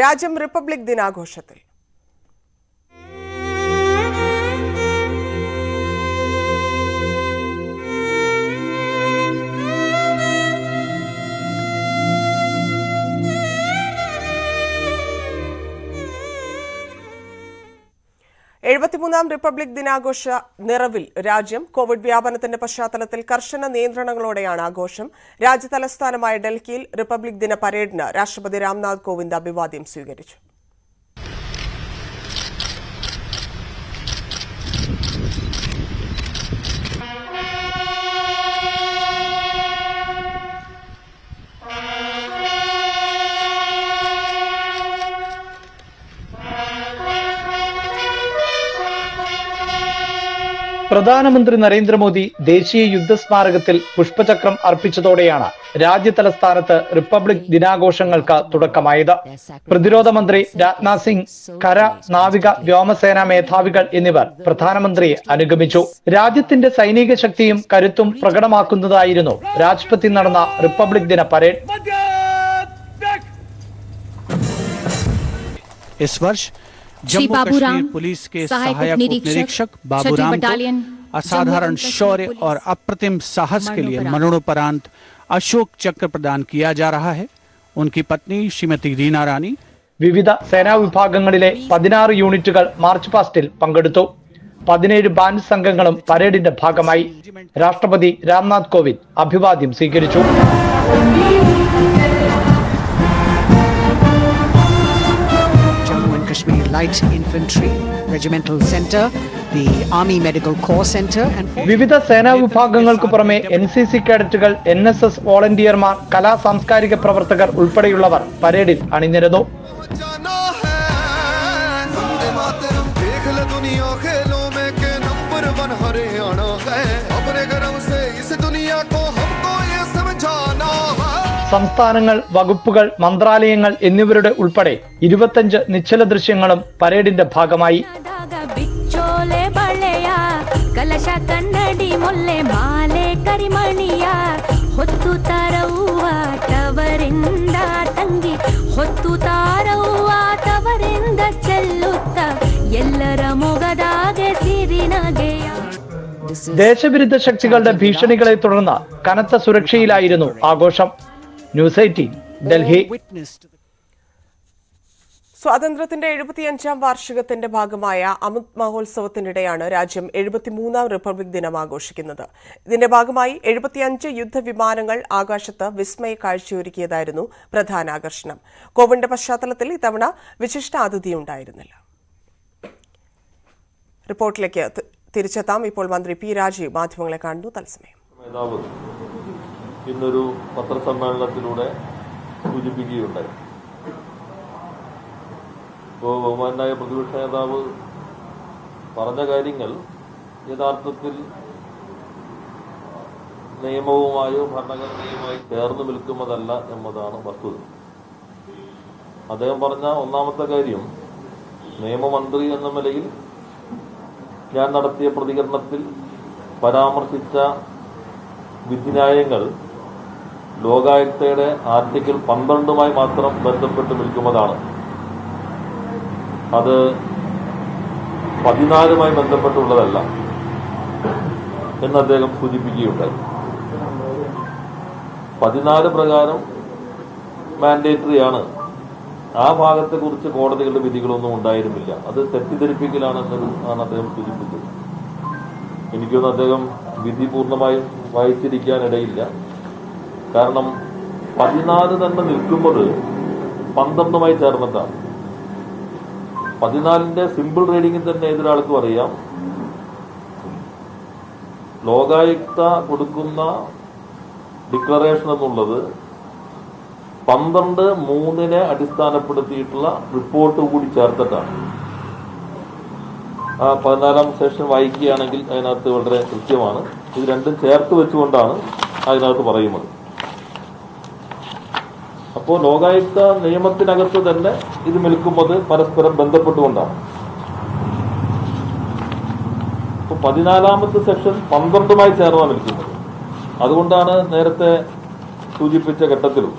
രാജ്യം republic ദിനാഘോഷത്തിൽ. എഴുപത്തിമൂന്നാം republic ദിനാഘോഷ നിറവിൽ രാജ്യം. കോവിഡ് വ്യാപനത്തിന്റെ പശ്ചാത്തലത്തിൽ കർശന നിയന്ത്രണങ്ങളോടെയാണ് ആഘോഷം. രാജ്യതലസ്ഥാനമായ ഡൽഹിയിൽ റിപ്പബ്ലിക് ദിന പരേഡിന് രാഷ്ട്രപതി രാംനാഥ് കോവിന്ദ് അഭിവാദ്യം സ്വീകരിച്ചു. പ്രധാനമന്ത്രി നരേന്ദ്രമോദി ദേശീയ യുദ്ധസ്മാരകത്തിൽ പുഷ്പചക്രം അർപ്പിച്ചതോടെയാണ് രാജ്യതലസ്ഥാനത്ത് റിപ്പബ്ലിക് ദിനാഘോഷങ്ങൾക്ക് തുടക്കമായത്. പ്രതിരോധ മന്ത്രി രാജ്നാഥ് സിംഗ്, കര, നാവിക, വ്യോമസേനാ മേധാവികൾ എന്നിവർ പ്രധാനമന്ത്രിയെ അനുഗമിച്ചു. രാജ്യത്തിന്റെ സൈനിക ശക്തിയും കരുത്തും പ്രകടമാക്കുന്നതായിരുന്നു രാജ്പഥിൽ നടന്ന റിപ്പബ്ലിക് ദിന പരേഡ്. जम्मू कश्मीर पुलिस के सहायक निरीक्षक बाबूराम को असाधारण शौर्य और अप्रतिम साहस के लिए मरणोपरांत अशोक चक्र प्रदान किया जा रहा है. उनकी पत्नी श्रीमती रीना रानी. വിവിധ സേനാ വിഭാഗങ്ങളിലെ 16 യൂണിറ്റുകൾ മാർച്ച് പാസ്റ്റിൽ പങ്കെടുത്തു. 17 ബാൻഡ് സംഘങ്ങളും പരേഡിന്റെ ഭാഗമായി. രാഷ്ട്രപതി രാംനാഥ് കോവിന്ദ് അഭിവാദ്യം സ്വീകരിച്ചു. Kashmir Light Infantry Regimental Center, the Army Medical Corps Center and വിവിധ സേനാ വിഭാഗങ്ങൾക്ക് പുറമെ NCC കേഡറ്റുകൾ, NSS വോളണ്ടിയർമാർ, കലാ സാംസ്കാരിക പ്രവർത്തകർ ഉൾപ്പെടെയുള്ളവർ പരേഡിൽ അണിനിരന്നു. സംസ്ഥാനങ്ങൾ, വകുപ്പുകൾ, മന്ത്രാലയങ്ങൾ എന്നിവരുടെ ഉൾപ്പെടെ 25 നിശ്ചല ദൃശ്യങ്ങളും പരേഡിന്റെ ഭാഗമായി. ദേശവിരുദ്ധ ശക്തികളുടെ ഭീഷണികളെ തുടർന്ന് കനത്ത സുരക്ഷയിലായിരുന്നു ആഘോഷം. ന്യൂസ് 18 ഡൽഹി. സ്വാതന്ത്ര്യത്തിന്റെ 75ാം വാർഷികത്തിന്റെ ഭാഗമായ അമൃത് മഹോത്സവത്തിനിടെയാണ് രാജ്യം 73ാം റിപ്പബ്ലിക് ദിനം ആഘോഷിക്കുന്നത്. ഇതിന്റെ ഭാഗമായി 75 യുദ്ധവിമാനങ്ങൾ ആകാശത്ത് വിസ്മയ കാഴ്ചയൊരുക്കിയതായിരുന്നു പ്രധാന ആകർഷണം. കോവിഡിന്റെ പശ്ചാത്തലത്തിൽ ഇത്തവണ വിശിഷ്ടാതിഥിയുണ്ടായിരുന്നില്ല. റിപ്പോർട്ടിലേക്ക് തിരിച്ചെത്താം. ഇപ്പോൾ മന്ത്രി പി രാജീവ് മാധ്യമങ്ങളെ കാണുന്നു. തത്സമയം ഇന്നൊരു പത്രസമ്മേളനത്തിലൂടെ സൂചിപ്പിക്കുകയുണ്ടായി. ഇപ്പോൾ ബഹുമാനായ പ്രതിപക്ഷ നേതാവ് പറഞ്ഞ കാര്യങ്ങൾ യഥാർത്ഥത്തിൽ നിയമവുമായോ ഭരണഘടനയുമായി ചേർന്ന് നിൽക്കുന്നതല്ല എന്നതാണ് വസ്തുത. അദ്ദേഹം പറഞ്ഞ ഒന്നാമത്തെ കാര്യം, നിയമമന്ത്രി എന്ന നിലയിൽ ഞാൻ നടത്തിയ പ്രതികരണത്തിൽ പരാമർശിച്ച വിധിന്യായങ്ങൾ ലോകായുക്തയുടെ ആർട്ടിക്കിൾ 12 മാത്രം ബന്ധപ്പെട്ട് നിൽക്കുന്നതാണ്. അത് 14 ബന്ധപ്പെട്ടുള്ളതല്ല എന്ന് അദ്ദേഹം സൂചിപ്പിക്കുകയുണ്ടായി. 14 പ്രകാരം മാൻഡേറ്ററിയാണ്. ആ ഭാഗത്തെക്കുറിച്ച് കോടതികളുടെ വിധികളൊന്നും ഉണ്ടായിരുന്നില്ല. അത് തെറ്റിദ്ധരിപ്പിക്കലാണെന്നാണ് അദ്ദേഹം സൂചിപ്പിച്ചത്. എനിക്കൊന്നും അദ്ദേഹം വിധി പൂർണ്ണമായും വായിച്ചിരിക്കാനിടയില്ല. കാരണം 14 തന്നെ നിൽക്കുന്നത് 12 ചേർന്നിട്ടാണ്. 14ന്റെ സിമ്പിൾ റീഡിംഗിൽ തന്നെ ഏതൊരാൾക്കും അറിയാം, ലോകായുക്ത കൊടുക്കുന്ന ഡിക്ലറേഷൻ എന്നുള്ളത് 12(3) അടിസ്ഥാനപ്പെടുത്തിയിട്ടുള്ള റിപ്പോർട്ട് കൂടി ചേർത്തിട്ടാണ്. ആ 14ാം സെഷൻ വായിക്കുകയാണെങ്കിൽ അതിനകത്ത് വളരെ കൃത്യമാണ്. ഇത് രണ്ടും ചേർത്ത് വെച്ചുകൊണ്ടാണ് അതിനകത്ത് പറയുന്നത്. അപ്പോൾ ലോകായുക്ത നിയമത്തിനകത്ത് തന്നെ ഇത് നിൽക്കുന്നത് പരസ്പരം ബന്ധപ്പെട്ടുകൊണ്ടാണ്. അപ്പോൾ 14ാമത്തെ സെക്ഷൻ 12 ചേർന്നാണ് നിൽക്കുന്നത്. അതുകൊണ്ടാണ് നേരത്തെ സൂചിപ്പിച്ച ഘട്ടത്തിലും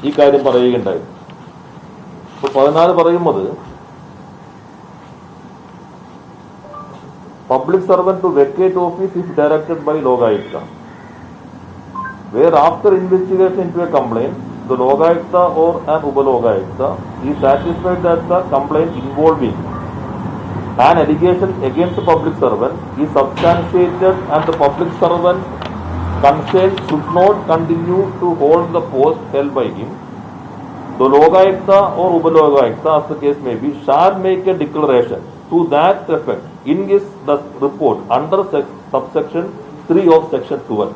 ഈ കാര്യം പറയുകയുണ്ടായി. ഇപ്പോൾ 14 പറയുന്നത് public servant to vacate office if directed by Lokayukta, where after investigation into a complaint, the Lokayukta or an Upa-Lokayukta is satisfied that the complaint involving an allegation against the public servant is substantiated and the public servant concerned should not continue to hold the post held by him, the Lokayukta or Upa-Lokayukta, as the case may be, shall make a declaration to that effect in his the report under subsection 3 of section 12.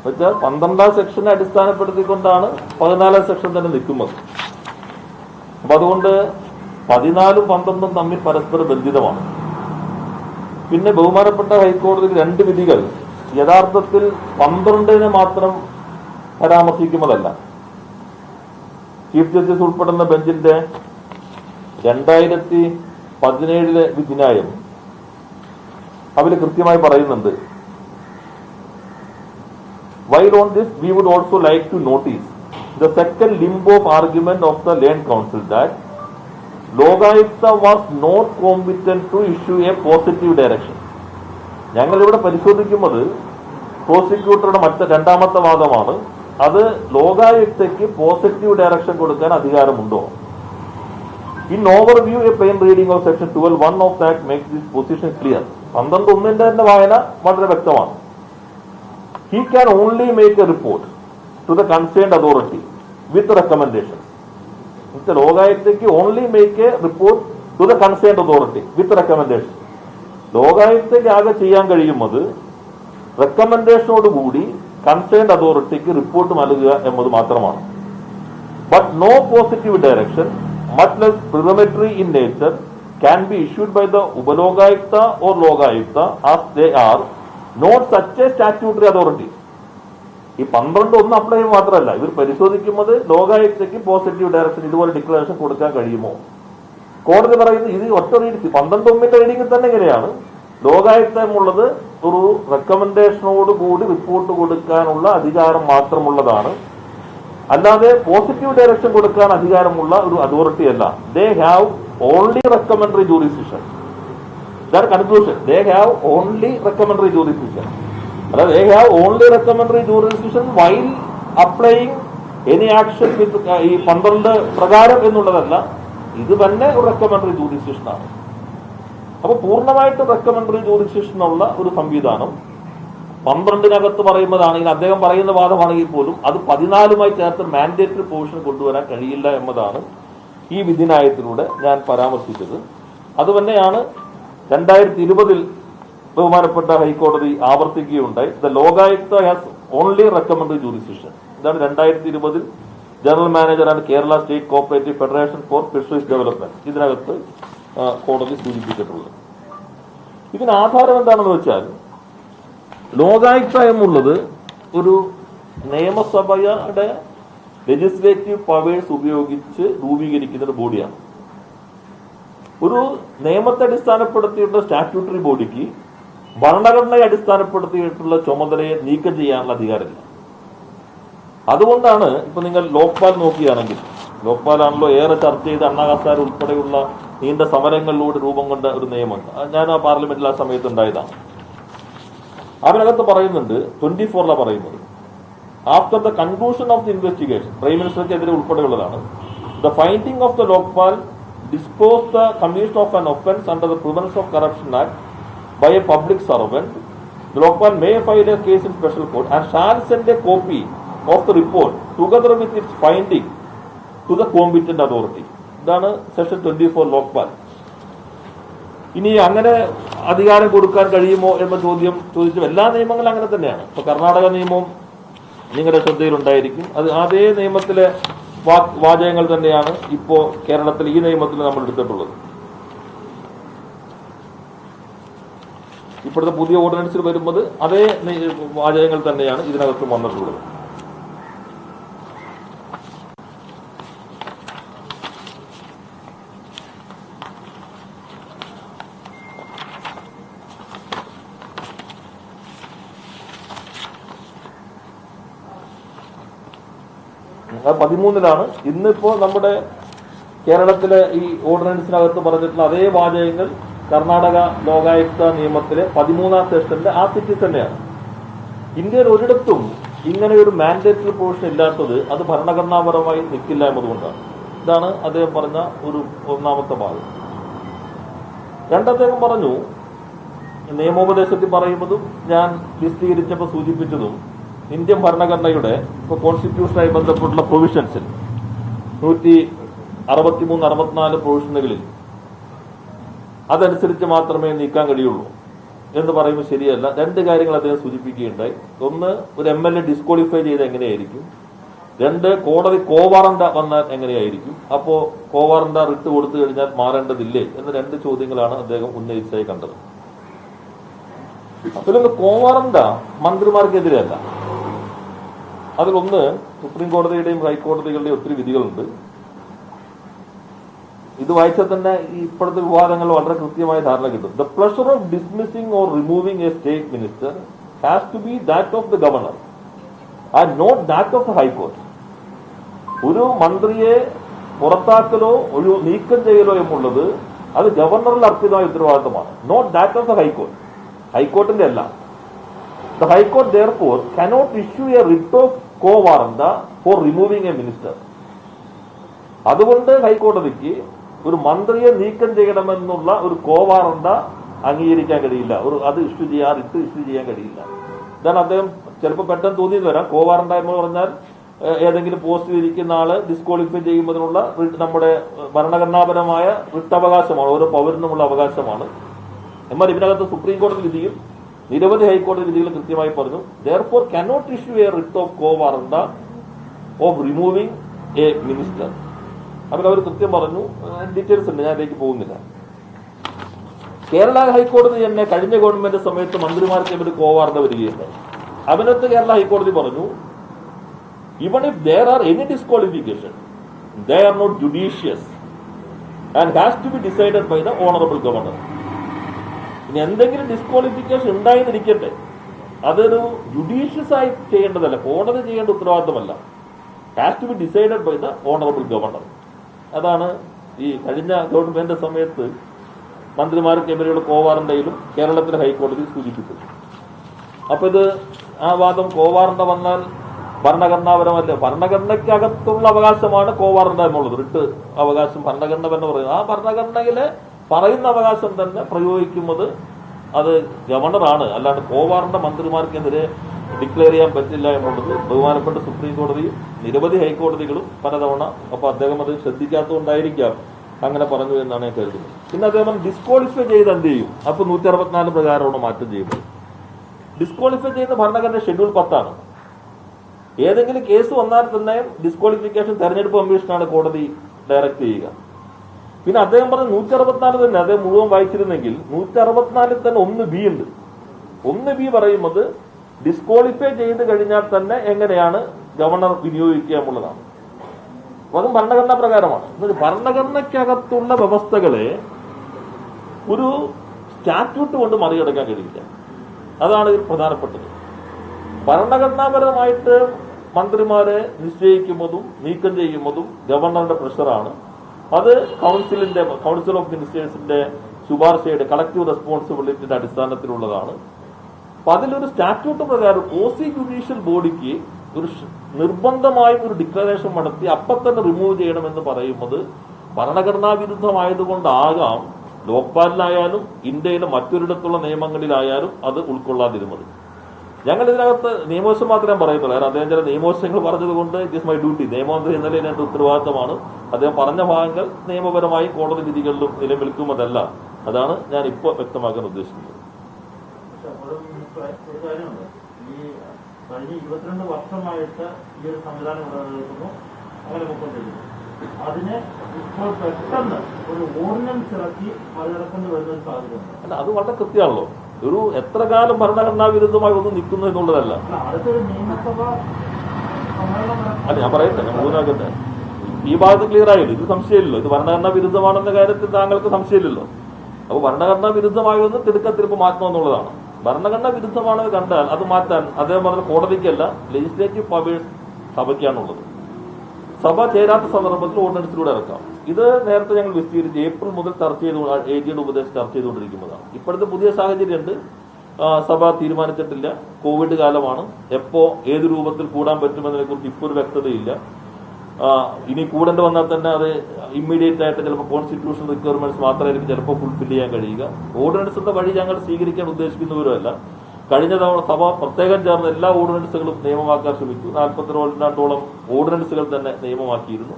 വെച്ചാൽ 12ാം സെക്ഷനെ അടിസ്ഥാനപ്പെടുത്തിക്കൊണ്ടാണ് 14ാം section തന്നെ നിൽക്കുന്നത്. അപ്പൊ അതുകൊണ്ട് 14ഉം 12ഉം തമ്മിൽ പരസ്പര ബന്ധിതമാണ്. പിന്നെ ബഹുമാനപ്പെട്ട ഹൈക്കോടതിയിൽ 2 വിധികൾ യഥാർത്ഥത്തിൽ 12നെ മാത്രം പരാമർശിക്കുന്നതല്ല. ചീഫ് ജസ്റ്റിസ് ഉൾപ്പെടുന്ന ബെഞ്ചിന്റെ 2017 വിധിന്യായം അവര് കൃത്യമായി പറയുന്നുണ്ട്. While on this, we would also like to notice the second limb of argument of the learned counsel that Lokayukta was not competent to issue a positive direction. ഞങ്ങൾ ഇവിടെ പരിശോധിക്കുന്നത് പ്രോസിക്യൂട്ടറുടെ രണ്ടാമത്തെ വാദമാണ്. അത് ലോകായുക്തയ്ക്ക് പോസിറ്റീവ് ഡയറക്ഷൻ കൊടുക്കാൻ അധികാരമുണ്ടോ? In overview, a plain reading of section 12(1) of the Act makes this position clear. 12(1) തന്നെ വായന വളരെ വ്യക്തമാണ്. He can only make a report to the concerned authority with recommendation. ലോകായുക്തയ്ക്ക് only make a report to the concerned authority with recommendation. ലോകായുക്തയ്ക്ക് ആകെ ചെയ്യാൻ കഴിയുന്നത് റെക്കമെൻഡേഷനോടുകൂടി concerned അതോറിറ്റിക്ക് report നൽകുക എന്നത് മാത്രമാണ്. But no positive direction, much less presumptory in nature, can be issued by the Upa-Lokayukta or Lokayukta, as they are not such a statutory authority. ഈ 12(1) apply ചെയ്യുമ്പോൾ മാത്രമല്ല, ഇവർ പരിശോധിക്കുന്നത് ലോകായുക്തയ്ക്ക് പോസിറ്റീവ് ഡയറക്ഷൻ ഇതുപോലെ ഡിക്ലറേഷൻ കൊടുക്കാൻ കഴിയുമോ. കോടതി പറയുന്നത് ഇത് ഒറ്റ റീഡിംഗ് 12(1) റീഡിംഗിൽ തന്നെ എങ്ങനെയാണ് ലോകായുക്തമുള്ളത് ഒരു റെക്കമെൻഡേഷനോട് കൂടി റിപ്പോർട്ട് കൊടുക്കാനുള്ള അധികാരം മാത്രമുള്ളതാണ്, അല്ലാതെ പോസിറ്റീവ് ഡയറക്ഷൻ കൊടുക്കാൻ അധികാരമുള്ള ഒരു അതോറിറ്റി അല്ല. They have only recommendatory jurisdiction. That conclusion. They have only recommendatory jurisdiction. അല്ലാതെ they have only recommendatory jurisdiction while applying any action with ഈ 12 പ്രകാരം എന്നുള്ളതല്ല. ഇത് തന്നെ ഒരു റെക്കമെൻഡറി ജൂറിസ്ഡിക്ഷനാണ്. അപ്പൊ പൂർണ്ണമായിട്ട് റെക്കമെൻഡറി ജൂറിസ്ഡിക്ഷനുള്ള ഒരു സംവിധാനം 12-നകത്ത് പറയുന്നതാണെങ്കിൽ, അദ്ദേഹം പറയുന്ന വാദമാണെങ്കിൽ പോലും അത് 14-മായി ചേർത്ത് മാൻഡേറ്ററി പ്രൊവിഷൻ കൊണ്ടുവരാൻ കഴിയില്ല എന്നതാണ് ഈ വിധിന്യായത്തിലൂടെ ഞാൻ പരാമർശിച്ചത്. അതുതന്നെയാണ് 2020 ബഹുമാനപ്പെട്ട ഹൈക്കോടതി ആവർത്തിക്കുകയുണ്ടായി. The Lokayukta has only recommendatory jurisdiction. ഇതാണ് 2020 general manager and Kerala state cooperative federation for fisheries development ഇതിനകത്ത് കോടതി സൂചിപ്പിച്ചിട്ടുള്ളത്. ഇതിന് ആധാരം എന്താണെന്ന് വെച്ചാൽ, ലോകായുക്ത എന്നുള്ളത് ഒരു നിയമസഭയുടെ ലെജിസ്ലേറ്റീവ് പവേഴ്സ് ഉപയോഗിച്ച് രൂപീകരിക്കുന്ന ഒരു ബോഡിയാണ്. ഒരു നിയമത്തെ അടിസ്ഥാനപ്പെടുത്തിയിട്ടുള്ള സ്റ്റാറ്റ്യൂട്ടറി ബോഡിക്ക് ഭരണഘടനയെ അടിസ്ഥാനപ്പെടുത്തിയിട്ടുള്ള ചുമതലയെ നീക്കം ചെയ്യാനുള്ള അധികാരമില്ല. അതുകൊണ്ടാണ് ഇപ്പൊ നിങ്ങൾ ലോക്പാൽ നോക്കുകയാണെങ്കിൽ, ലോക്പാലാണല്ലോ ഏറെ ചർച്ച ചെയ്ത് അണ്ണാഹസാർ ഉൾപ്പെടെയുള്ള നീണ്ട സമരങ്ങളിലൂടെ രൂപം കൊണ്ട ഒരു നിയമം. ഞാൻ ആ പാർലമെന്റിൽ ആ സമയത്ത് ഉണ്ടായതാണ്. അതിനകത്ത് പറയുന്നുണ്ട്, 24 പറയുന്നത്, after the conclusion of the investigation, prime മിനിസ്റ്റർക്കെതിരെ ഉൾപ്പെടെയുള്ളതാണ്, the finding of the Lokpal dispose the commission of an offence under the prevention of corruption act by a public servant, the Lokpal may file a case in special court and shall send a copy of the report together with its finding to the competent authority. ഇതാണ് section 24 Lokpal. ഇനി അങ്ങനെ അധികാരം കൊടുക്കാൻ കഴിയുമോ എന്ന ചോദ്യം ചോദിച്ചു. എല്ലാ നിയമങ്ങളും അങ്ങനെ തന്നെയാണ്. ഇപ്പൊ കർണാടക നിയമവും നിങ്ങളുടെ ശ്രദ്ധയിലുണ്ടായിരിക്കും. അത് അതേ നിയമത്തിലെ വാചകങ്ങൾ തന്നെയാണ് ഇപ്പോ കേരളത്തിൽ ഈ നിയമത്തിൽ നമ്മൾ എടുത്തിട്ടുള്ളത്. ഇപ്പോഴത്തെ പുതിയ ഓർഡിനൻസിൽ വരുന്നത് അതേ വാചകങ്ങൾ തന്നെയാണ് ഇതിനകത്ത് വന്നിട്ടുള്ളത്. അത് 13-ലാണ്. ഇന്നിപ്പോ നമ്മുടെ കേരളത്തിലെ ഈ ഓർഡിനൻസിനകത്ത് പറഞ്ഞിട്ടുള്ള അതേ വാചകങ്ങൾ കർണാടക ലോകായുക്ത നിയമത്തിലെ 13ാം സെക്ഷന്റെ ആ സിറ്റി തന്നെയാണ്. ഇന്ത്യയിൽ ഒരിടത്തും ഇങ്ങനെ ഒരു മാൻഡേറ്ററി പ്രൊവിഷൻ ഇല്ലാത്തത് അത് ഭരണഘടനാപരമായി നിൽക്കില്ല എന്നതുകൊണ്ടാണ്. ഇതാണ് അദ്ദേഹം പറഞ്ഞ ഒരു ഒന്നാമത്തെ ഭാഗം. രണ്ടദ്ദേഹം പറഞ്ഞു, നിയമോപദേശത്തിൽ പറയുന്നതും ഞാൻ വിശദീകരിച്ചപ്പോൾ സൂചിപ്പിച്ചതും ഇന്ത്യൻ ഭരണഘടനയുടെ ഇപ്പോൾ കോൺസ്റ്റിറ്റ്യൂഷനായി ബന്ധപ്പെട്ടുള്ള പ്രൊവിഷൻസിൽ 163-64 പ്രൊവിഷനുകളിൽ അതനുസരിച്ച് മാത്രമേ നീക്കാൻ കഴിയുള്ളൂ എന്ന് പറയുമ്പോൾ ശരിയല്ല. രണ്ട് കാര്യങ്ങൾ അദ്ദേഹം സൂചിപ്പിക്കുകയുണ്ടായി. ഒന്ന്, ഒരു MLA ഡിസ്ക്വാളിഫൈ ചെയ്ത് എങ്ങനെയായിരിക്കും. രണ്ട്, കോടതി കോവാറന്റ വന്നാൽ എങ്ങനെയായിരിക്കും. അപ്പോൾ കോവാറന്റ റിട്ട് കൊടുത്തു കഴിഞ്ഞാൽ മാറേണ്ടതില്ലേ എന്ന രണ്ട് ചോദ്യങ്ങളാണ് അദ്ദേഹം ഉന്നയിച്ചായി കണ്ടത്. അതിലൊന്ന്, കോവാറന്റ മന്ത്രിമാർക്കെതിരെയല്ല. അതിലൊന്ന്, സുപ്രീം കോടതിയുടെയും ഹൈക്കോടതികളുടെയും ഒത്തിരി വിധികളുണ്ട്. ഇത് വായിച്ചാൽ തന്നെ ഈ ഇപ്പോഴത്തെ വിവാദങ്ങൾ വളരെ കൃത്യമായ ധാരണ കിട്ടും. The pleasure of dismissing or removing a state minister has to be that of the governor and not that of the high court. ഒരു മന്ത്രിയെ പുറത്താക്കലോ ഒരു നീക്കം ചെയ്യലോ എന്നുള്ളത് അത് ഗവർണറിൽ അർപ്പിതമായ ഉത്തരവാദിത്തമാണ്, not that of the high court. ഹൈക്കോർട്ടിന്റെ അല്ല. The high court therefore cannot issue a writ of quo warranto for removing a minister. അതുകൊണ്ട് ഹൈക്കോടതിക്ക് ഒരു മന്ത്രിയെ നീക്കം ചെയ്യണമെന്നുള്ള ഒരു കോവാറന്റ അംഗീകരിക്കാൻ കഴിയില്ല, അത് ഇഷ്യൂ ചെയ്യാൻ കഴിയില്ല. ഇതാണ് അദ്ദേഹം ചിലപ്പോൾ പെട്ടെന്ന് തോന്നിയത് വരാം. കോവാറന്റ എന്ന് പറഞ്ഞാൽ ഏതെങ്കിലും പോസ്റ്റിൽ ഇരിക്കുന്ന ആള് ഡിസ്ക്വാളിഫൈ ചെയ്യുന്നതിനുള്ള നമ്മുടെ ഭരണഘടനാപരമായ റിട്ടവകാശമാണ്, ഓരോ പൗരനുമുള്ള അവകാശമാണ്. എന്നാൽ ഇതിനകത്ത് സുപ്രീം കോടതി വിധിയും നിരവധി ഹൈക്കോടതി വിധികളും കൃത്യമായി പറഞ്ഞു, therefore cannot issue a writ of quo warranto of removing a minister. അപ്പോൾ അവർ കൃത്യം പറഞ്ഞു. ഡീറ്റെയിൽസ് ഉണ്ട്, ഞാൻ അതിലേക്ക് പോകുന്നില്ല. കേരള ഹൈക്കോടതി തന്നെ കഴിഞ്ഞ ഗവൺമെന്റ് സമയത്ത് മന്ത്രിമാർക്ക് ഒരു കോവാറന്റ വരികയുണ്ടായി. അതിനകത്ത് കേരള ഹൈക്കോടതി പറഞ്ഞു, even if there are any disqualification, they are not judicious and has to be decided by the honorable governor. ഇനി എന്തെങ്കിലും ഡിസ്ക്വാളിഫിക്കേഷൻ ഉണ്ടായെന്നിരിക്കട്ടെ, അതൊരു ജുഡീഷ്യസ് ആയി ചെയ്യേണ്ടതല്ല, കോടതി ചെയ്യേണ്ട ഉത്തരവാദിത്തമല്ല, has to be decided by the honourable governor. അതാണ് ഈ കഴിഞ്ഞ ഗവൺമെന്റ് സമയത്ത് മന്ത്രിമാർക്കെതിരെയുള്ള കോവാറന്റയിലും കേരളത്തിലെ ഹൈക്കോടതി സൂചിപ്പിച്ചത്. അപ്പൊ ഇത് ആ വാദം കോവാറന്റ വന്നാൽ ഭരണഘടനാപരമല്ല, ഭരണഘടനയ്ക്കകത്തുള്ള അവകാശമാണ് കോവാറന്റ എന്നുള്ളത്. റിട്ട് അവകാശം ഭരണഘടന തന്നെ പറയുന്നത്. ആ ഭരണഘടനയിലെ പറയുന്ന അവകാശം തന്നെ പ്രയോഗിക്കുന്നത് അത് ഗവർണറാണ്, അല്ലാണ്ട് കോവാറന്റ മന്ത്രിമാർക്കെതിരെ ഡിക്ലെയർ ചെയ്യാൻ പറ്റില്ല എന്നുള്ളത് ബഹുമാനപ്പെട്ട സുപ്രീം കോടതിയും നിരവധി ഹൈക്കോടതികളും പലതവണ, അപ്പൊ അദ്ദേഹം അത് ശ്രദ്ധിക്കാത്തതുകൊണ്ടായിരിക്കാം അങ്ങനെ പറഞ്ഞു എന്നാണ് ഞാൻ കരുതുന്നത്. പിന്നെ അദ്ദേഹം ഡിസ്ക്വാളിഫൈ ചെയ്ത് എന്ത് ചെയ്യും? അപ്പൊ 164 പ്രകാരമാണ് മാറ്റം ചെയ്യുന്നത്. ഡിസ്ക്വാളിഫൈ ചെയ്യുന്ന ഭരണഘടന ഷെഡ്യൂൾ 10 ഏതെങ്കിലും കേസ് വന്നാൽ തന്നെ ഡിസ്ക്വാളിഫിക്കേഷൻ തെരഞ്ഞെടുപ്പ് കമ്മീഷനാണ് കോടതി ഡയറക്റ്റ് ചെയ്യുക. പിന്നെ അദ്ദേഹം പറഞ്ഞ 164 തന്നെ അദ്ദേഹം മുഴുവൻ വായിച്ചിരുന്നെങ്കിൽ 164 തന്നെ 1B ഉണ്ട്. 1B പറയുന്നത് ഡിസ്ക്വാളിഫൈ ചെയ്ത് കഴിഞ്ഞാൽ തന്നെ എങ്ങനെയാണ് ഗവർണർ വിനിയോഗിക്കുക എന്നുള്ളതാണ്. അതും ഭരണഘടനാ പ്രകാരമാണ്. ഭരണഘടനയ്ക്കകത്തുള്ള വ്യവസ്ഥകളെ ഒരു സ്റ്റാറ്റ്യൂട്ട് കൊണ്ട് മറികടക്കാൻ കഴിയില്ല. അതാണ് ഇതിൽ പ്രധാനപ്പെട്ടത്. ഭരണഘടനാപരമായിട്ട് മന്ത്രിമാരെ നിശ്ചയിക്കുന്നതും നീക്കം ചെയ്യുന്നതും ഗവർണറുടെ പ്രഷറാണ്. അത് കൗൺസിൽ ഓഫ് മിനിസ്റ്റേഴ്സിന്റെ ശുപാർശയുടെ കളക്റ്റീവ് റെസ്പോൺസിബിലിറ്റിയുടെ അടിസ്ഥാനത്തിലുള്ളതാണ്. അപ്പൊ അതിലൊരു സ്റ്റാറ്റ്യൂട്ട് പ്രകാരം OC ജുഡീഷ്യൽ ബോഡിക്ക് ഒരു നിർബന്ധമായും ഒരു ഡിക്ലറേഷൻ നടത്തി അപ്പം തന്നെ റിമൂവ് ചെയ്യണമെന്ന് പറയുന്നത് ഭരണഘടനാ വിരുദ്ധമായതുകൊണ്ടാകാം ലോക്പാലിലായാലും ഇന്ത്യയിലെ മറ്റൊരിടത്തുള്ള നിയമങ്ങളിലായാലും അത് ഉൾക്കൊള്ളാതിരുന്നത്. ഞങ്ങൾ ഇതിനകത്ത് നിയമവശം മാത്രമേ പറയുന്നുള്ളൂ. കാരണം അദ്ദേഹം ചില നിയമവശങ്ങൾ പറഞ്ഞതുകൊണ്ട് ഇറ്റ് ഈസ് മൈ ഡ്യൂട്ടി. നിയമമന്ത്രി എന്ന നിലയിൽ എൻ്റെ ഉത്തരവാദിത്തമാണ്. അദ്ദേഹം പറഞ്ഞ ഭാഗങ്ങൾ നിയമപരമായി കോടതി വിധികളിലും നിലനിൽക്കുന്നതല്ല. അതാണ് ഞാൻ ഇപ്പോൾ വ്യക്തമാക്കാൻ ഉദ്ദേശിക്കുന്നത്. ഈ കഴിഞ്ഞ 22 വർഷമായിട്ട് ഈ ഒരു സംവിധാനം നിലനിൽക്കുന്നു, അങ്ങനെ പൊക്കൊണ്ടിരിക്കുന്നു. അതിനെ ഇപ്പോൾ പെട്ടെന്ന് ഒരു ഓർഡിനൻസ് ഇറക്കി മറികടക്കേണ്ടി വരുന്ന ഒരു സാധ്യതയുണ്ട്. അല്ല, അത് വളരെ കൃത്യമാണല്ലോ. ഒരു എത്ര കാലം ഭരണഘടനാ വിരുദ്ധമായി ഒന്നും നിൽക്കുന്നു എന്നുള്ളതല്ല. അടുത്തൊരു നിയമസഭ അല്ല, ഞാൻ പറയട്ടെ, ഞാൻ മുഴുവനാക്കട്ടെ. ഈ ഭാഗത്ത് ക്ലിയർ ആയില്ല. ഇത് സംശയമില്ലല്ലോ. ഇത് ഭരണഘടനാ വിരുദ്ധമാണെന്ന കാര്യത്തിൽ താങ്കൾക്ക് സംശയമില്ലല്ലോ. അപ്പോൾ ഭരണഘടനാ വിരുദ്ധമായൊന്ന് തിടുക്കത്തിരിപ്പ് മാറ്റണമെന്നുള്ളതാണ്. ഭരണഘടനാ വിരുദ്ധമാണെന്ന് കണ്ടാൽ അത് മാറ്റാൻ അദ്ദേഹം പറഞ്ഞ കോടതിക്കല്ല, ലെജിസ്ലേറ്റീവ് പവേഴ്സ് സഭയ്ക്കാണുള്ളത്. സഭ ചേരാത്ത സന്ദർഭത്തിൽ ഓർഡിനൻസിലൂടെ ഇറക്കാം. ഇത് നേരത്തെ ഞങ്ങൾ വിശദീകരിച്ച് ഏപ്രിൽ മുതൽ ചർച്ച ചെയ്ത് AGയുടെ ഉപദേശം ചർച്ച ചെയ്തുകൊണ്ടിരിക്കുന്നതാണ്. ഇപ്പോഴത്തെ പുതിയ സാഹചര്യമുണ്ട്, സഭ തീരുമാനിച്ചിട്ടില്ല. കോവിഡ് കാലമാണ്. എപ്പോ ഏത് രൂപത്തിൽ കൂടാൻ പറ്റുമെന്നതിനെ കുറിച്ച് ഇപ്പോൾ ഒരു വ്യക്തതയില്ല. ഇനി കൂടേണ്ടി വന്നാൽ തന്നെ അത് ഇമ്മീഡിയറ്റ് ആയിട്ട് ചിലപ്പോൾ കോൺസ്റ്റിറ്റ്യൂഷണൽ റിക്വയർമെന്റ്സ് മാത്രമായിരിക്കും ചിലപ്പോൾ ഫുൾഫിൽ ചെയ്യാൻ കഴിയുക. ഓർഡിനൻസിന്റെ വഴി ഞങ്ങൾ സ്വീകരിക്കാൻ ഉദ്ദേശിക്കുന്നവരുമല്ല. കഴിഞ്ഞ തവണ സഭ പ്രത്യേകം ചേർന്ന എല്ലാ ഓർഡിനൻസുകളും നിയമമാക്കാൻ ശ്രമിച്ചു. 42 ഓർഡിനൻസുകൾ തന്നെ നിയമമാക്കിയിരുന്നു.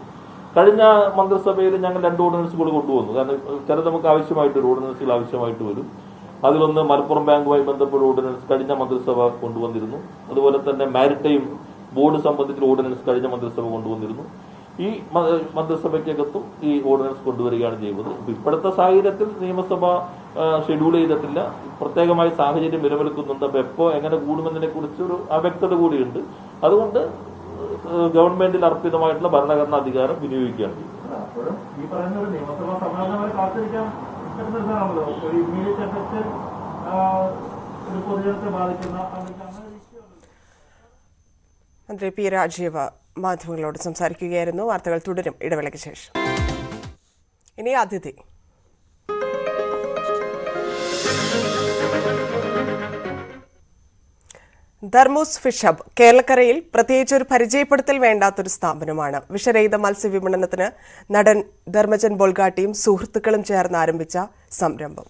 കഴിഞ്ഞ മന്ത്രിസഭയിൽ ഞങ്ങൾ 2 ഓർഡിനൻസുകൾ കൊണ്ടുവന്നു. കാരണം ചിലത് നമുക്ക് ആവശ്യമായിട്ട് വരും, ഓർഡിനൻസുകൾ ആവശ്യമായിട്ട് വരും. അതിലൊന്ന് മലപ്പുറം ബാങ്കുമായി ബന്ധപ്പെട്ട ഓർഡിനൻസ് കഴിഞ്ഞ മന്ത്രിസഭ കൊണ്ടുവന്നിരുന്നു. അതുപോലെ തന്നെ മാരിടൈം ബോർഡ് സംബന്ധിച്ച ഓർഡിനൻസ് കഴിഞ്ഞ മന്ത്രിസഭ കൊണ്ടുവന്നിരുന്നു. ഈ മന്ത്രിസഭയ്ക്കകത്തും ഈ ഓർഡിനൻസ് കൊണ്ടുവരികയാണ് ചെയ്യുന്നത്. ഇപ്പോഴത്തെ സാഹചര്യത്തിൽ നിയമസഭ ഷെഡ്യൂൾ ചെയ്തിട്ടില്ല. പ്രത്യേകമായി സാഹചര്യം വിലവെടുക്കുന്നുണ്ട്. അപ്പോൾ എപ്പോൾ എങ്ങനെ കൂടുമെന്നതിനെ കുറിച്ചൊരു അവ്യക്തത കൂടിയുണ്ട്. അതുകൊണ്ട് ഗവൺമെന്റിൽ അർപ്പിതമായിട്ടുള്ള ഭരണഘടനാ അധികാരം വിനിയോഗിക്കുകയാണ് ചെയ്യുന്നത്. അപ്പോഴും ഈ പറയുന്ന ഒരു നിയമസഭാ സമ്മേളനം വരെ കാത്തിരിക്കാൻ പറ്റുന്നതാണല്ലോ. ഒരു ഇമ്മീഡിയറ്റ് എഫക്ട് ഒരു പൊതുജനത്തെ ബാധിക്കുന്ന മന്ത്രി പി രാജീവ് മാധ്യമങ്ങളോട് സംസാരിക്കുകയായിരുന്നു. വാർത്തകൾ തുടരും ഇടവേളയ്ക്ക് ശേഷം. ഇനി അതിഥി. ധർമ്മൂസ് ഫിഷ് ഹബ് കേരളക്കരയിൽ പ്രത്യേകിച്ച് ഒരു പരിചയപ്പെടുത്തൽ വേണ്ടാത്തൊരു സ്ഥാപനമാണ്. വിഷരഹിത മത്സ്യവിപണനത്തിന് നടൻ ധർമ്മജൻ ബോൾഗാട്ടിയും സുഹൃത്തുക്കളും ചേർന്ന് ആരംഭിച്ച സംരംഭം.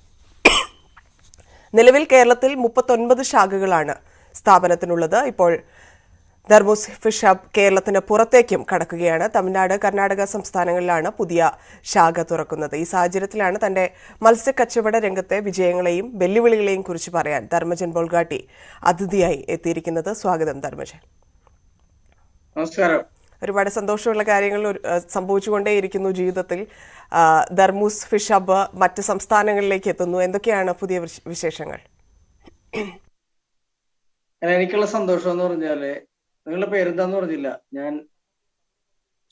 നിലവിൽ കേരളത്തിൽ 39 ശാഖകളാണ് സ്ഥാപനത്തിനുള്ളത്. ഇപ്പോൾ ധർമ്മൂസ് ഫിഷ് ഹബ് കേരളത്തിന് പുറത്തേക്കും കടക്കുകയാണ്. തമിഴ്നാട്, കർണാടക സംസ്ഥാനങ്ങളിലാണ് പുതിയ ശാഖ തുറക്കുന്നത്. ഈ സാഹചര്യത്തിലാണ് തന്റെ മത്സ്യക്കച്ചവട രംഗത്തെ വിജയങ്ങളെയും വെല്ലുവിളികളെയും കുറിച്ച് പറയാൻ ധർമ്മജൻ ബോൾഗാട്ടി അതിഥിയായി എത്തിയിരിക്കുന്നത്. സ്വാഗതം ധർമ്മജൻ. നമസ്കാരം. ഒരുപാട് സന്തോഷമുള്ള കാര്യങ്ങൾ സംഭവിച്ചുകൊണ്ടേയിരിക്കുന്നു ജീവിതത്തിൽ. ധർമ്മൂസ് ഫിഷ് ഹബ് മറ്റ് സംസ്ഥാനങ്ങളിലേക്ക് എത്തുന്നു. എന്തൊക്കെയാണ് പുതിയ വിശേഷങ്ങൾ? എനിക്കുള്ള സന്തോഷം എന്ന് പറഞ്ഞാല്, നിങ്ങളുടെ പേരെന്താന്ന് പറഞ്ഞില്ല. ഞാൻ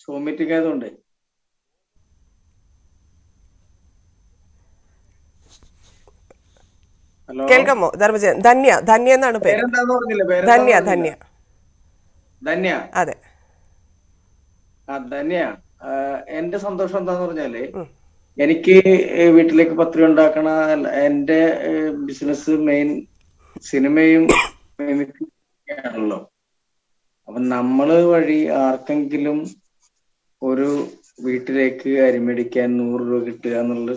സോമേറ്റിക്കായതുകൊണ്ട് കേൾക്കാമോ ധർമ്മജൻ? ധന്യ എന്നാണ് പേര്. പേരെന്താന്ന് പറഞ്ഞില്ല. ധന്യ. അതെ, ധന്യ. എന്റെ സന്തോഷം എന്താന്ന് പറഞ്ഞാല്, എനിക്ക് വീട്ടിലേക്ക് പത്രി ഉണ്ടാക്കണ എന്റെ ബിസിനസ് മെയിൻ സിനിമയും ആണല്ലോ. അപ്പൊ നമ്മള് വഴി ആർക്കെങ്കിലും ഒരു വീട്ടിലേക്ക് അരിമേടിക്കാൻ 100 രൂപ കിട്ടുക എന്നുള്ള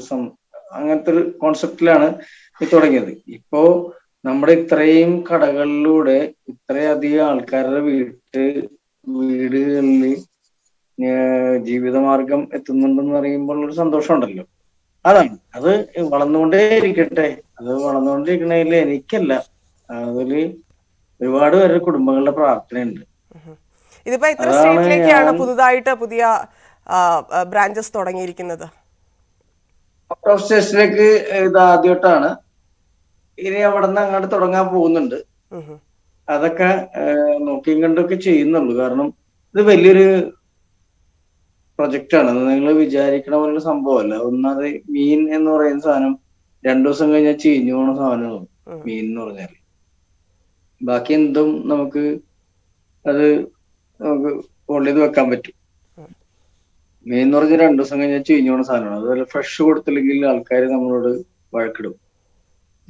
അങ്ങനത്തെ ഒരു കോൺസെപ്റ്റിലാണ് ഇത് തുടങ്ങിയത്. ഇപ്പോ നമ്മുടെ ഇത്രയും കടകളിലൂടെ ഇത്രയധികം ആൾക്കാരുടെ വീടുകളിൽ ജീവിതമാർഗം എത്തുന്നുണ്ടെന്ന് പറയുമ്പോൾ ഒരു സന്തോഷമുണ്ടല്ലോ. അതാണ്. അത് വളർന്നുകൊണ്ടേ ഇരിക്കട്ടെ. അത് വളർന്നുകൊണ്ടിരിക്കണതിൽ എനിക്കല്ല, അതില് ഒരുപാട് പേരുടെ കുടുംബങ്ങളുടെ പ്രാർത്ഥനയുണ്ട്. ഇതിപ്പോ എത്ര സ്റ്റേറ്റിലേക്കാണ് പുതുതായിട്ട് പുതിയ ബ്രാഞ്ചസ് തുടങ്ങിയിരിക്കുന്നത്? ഔട്ട് ഓഫ് സ്റ്റേഷനിലേക്ക് ഇത് ആദ്യമായിട്ടാണ്. ഇനി അവിടെ നിന്ന് അങ്ങോട്ട് തുടങ്ങാൻ പോകുന്നുണ്ട്. അതൊക്കെ നോക്കിയും കണ്ടൊക്കെ ചെയ്യുന്നുള്ളൂ. കാരണം ഇത് വലിയൊരു പ്രൊജക്റ്റാണ്. നിങ്ങൾ വിചാരിക്കണ പോലുള്ള സംഭവമല്ല. ഒന്നാമത് മീൻ എന്ന് പറയുന്ന സാധനം 2 ദിവസം കഴിഞ്ഞാൽ ചീഞ്ഞു പോണ സാധനമാണ് മീൻ എന്ന് പറഞ്ഞാല്. ബാക്കി എന്തും നമുക്ക് ഹോൾഡ് ചെയ്ത് വെക്കാൻ പറ്റും. മീൻ എന്ന് പറഞ്ഞാൽ 2 ദിവസം കഴിഞ്ഞാൽ ചീഞ്ഞു പോണ സാധനമാണ്. അതുപോലെ ഫ്രഷ് കൊടുത്തില്ലെങ്കിൽ ആൾക്കാർ നമ്മളോട് വഴക്കിടും,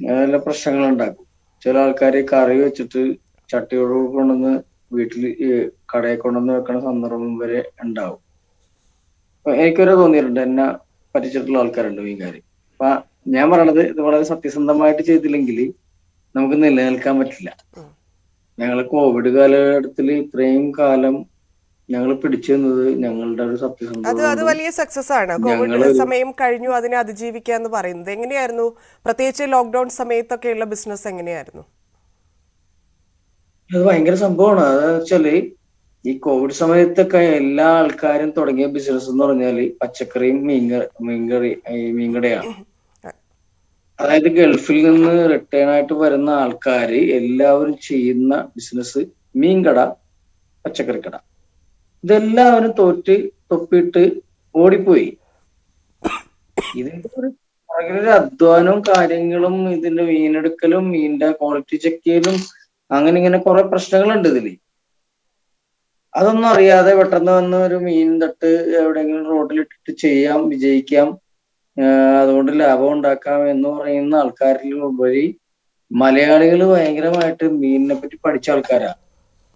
നല്ല പ്രശ്നങ്ങൾ ഉണ്ടാക്കും. ചില ആൾക്കാർ കറി വെച്ചിട്ട് ചട്ടിയോട് കൊണ്ടുവന്ന് വീട്ടിൽ കടയിൽ കൊണ്ടുവന്ന് വെക്കണ സന്ദർഭം വരെ ഉണ്ടാവും. എനിക്കൊരു തോന്നിയിട്ടുണ്ട്, എന്നെ പറ്റിച്ചിട്ടുള്ള ആൾക്കാരുണ്ട് മീൻകാർ. അപ്പൊ ഞാൻ പറയണത്, ഇത് വളരെ സത്യസന്ധമായിട്ട് ചെയ്തില്ലെങ്കിൽ നമുക്ക് നിലനിൽക്കാൻ പറ്റില്ല. ഞങ്ങൾ കോവിഡ് കാലഘട്ടത്തിൽ ഇത്രയും കാലം ഞങ്ങൾ പിടിച്ചു നിന്നത് ഞങ്ങളുടെ ഒരു സത്യസന്ധത. അത് വലിയ സക്സസ് ആണ്. കോവിഡ് സമയം കഴിഞ്ഞു, അതിനെ അതിജീവിക്കുക എന്ന് പറയുന്നത് എങ്ങനെയായിരുന്നു? പ്രത്യേകിച്ച് ലോക്ക്ഡൌൺ സമയത്തൊക്കെയുള്ള ബിസിനസ് എങ്ങനെയായിരുന്നു? അത് ഭയങ്കര സംഭവമാണ്. അതെന്ന് വെച്ചാല്, ഈ കോവിഡ് സമയത്തൊക്കെ എല്ലാ ആൾക്കാരും തുടങ്ങിയ ബിസിനസ് എന്ന് പറഞ്ഞാല് പച്ചക്കറിയും മീൻകടയാണ്. അതായത് ഗൾഫിൽ നിന്ന് റിട്ടേൺ ആയിട്ട് വരുന്ന ആൾക്കാര് എല്ലാവരും ചെയ്യുന്ന ബിസിനസ് മീൻകട, പച്ചക്കറിക്കട. ഇതെല്ലാവരും തൊപ്പിട്ട് ഓടിപ്പോയി. ഇതിന്റെ ഒരു അധ്വാനവും കാര്യങ്ങളും, ഇതിന്റെ മീനെടുക്കലും മീനിന്റെ ക്വാളിറ്റി ചെക്ക് ചെയ്യലും അങ്ങനെ ഇങ്ങനെ കുറെ പ്രശ്നങ്ങളുണ്ട് ഇതില്. അതൊന്നും അറിയാതെ പെട്ടെന്ന് വന്ന് ഒരു മീൻ തട്ട് എവിടെയെങ്കിലും റോഡിലിട്ടിട്ട് ചെയ്യാം, വിജയിക്കാം, അതുകൊണ്ട് ലാഭം ഉണ്ടാക്കാം എന്ന് പറയുന്ന ആൾക്കാരിലുപരി മലയാളികൾ ഭയങ്കരമായിട്ട് മീനിനെ പറ്റി പഠിച്ച ആൾക്കാരാ.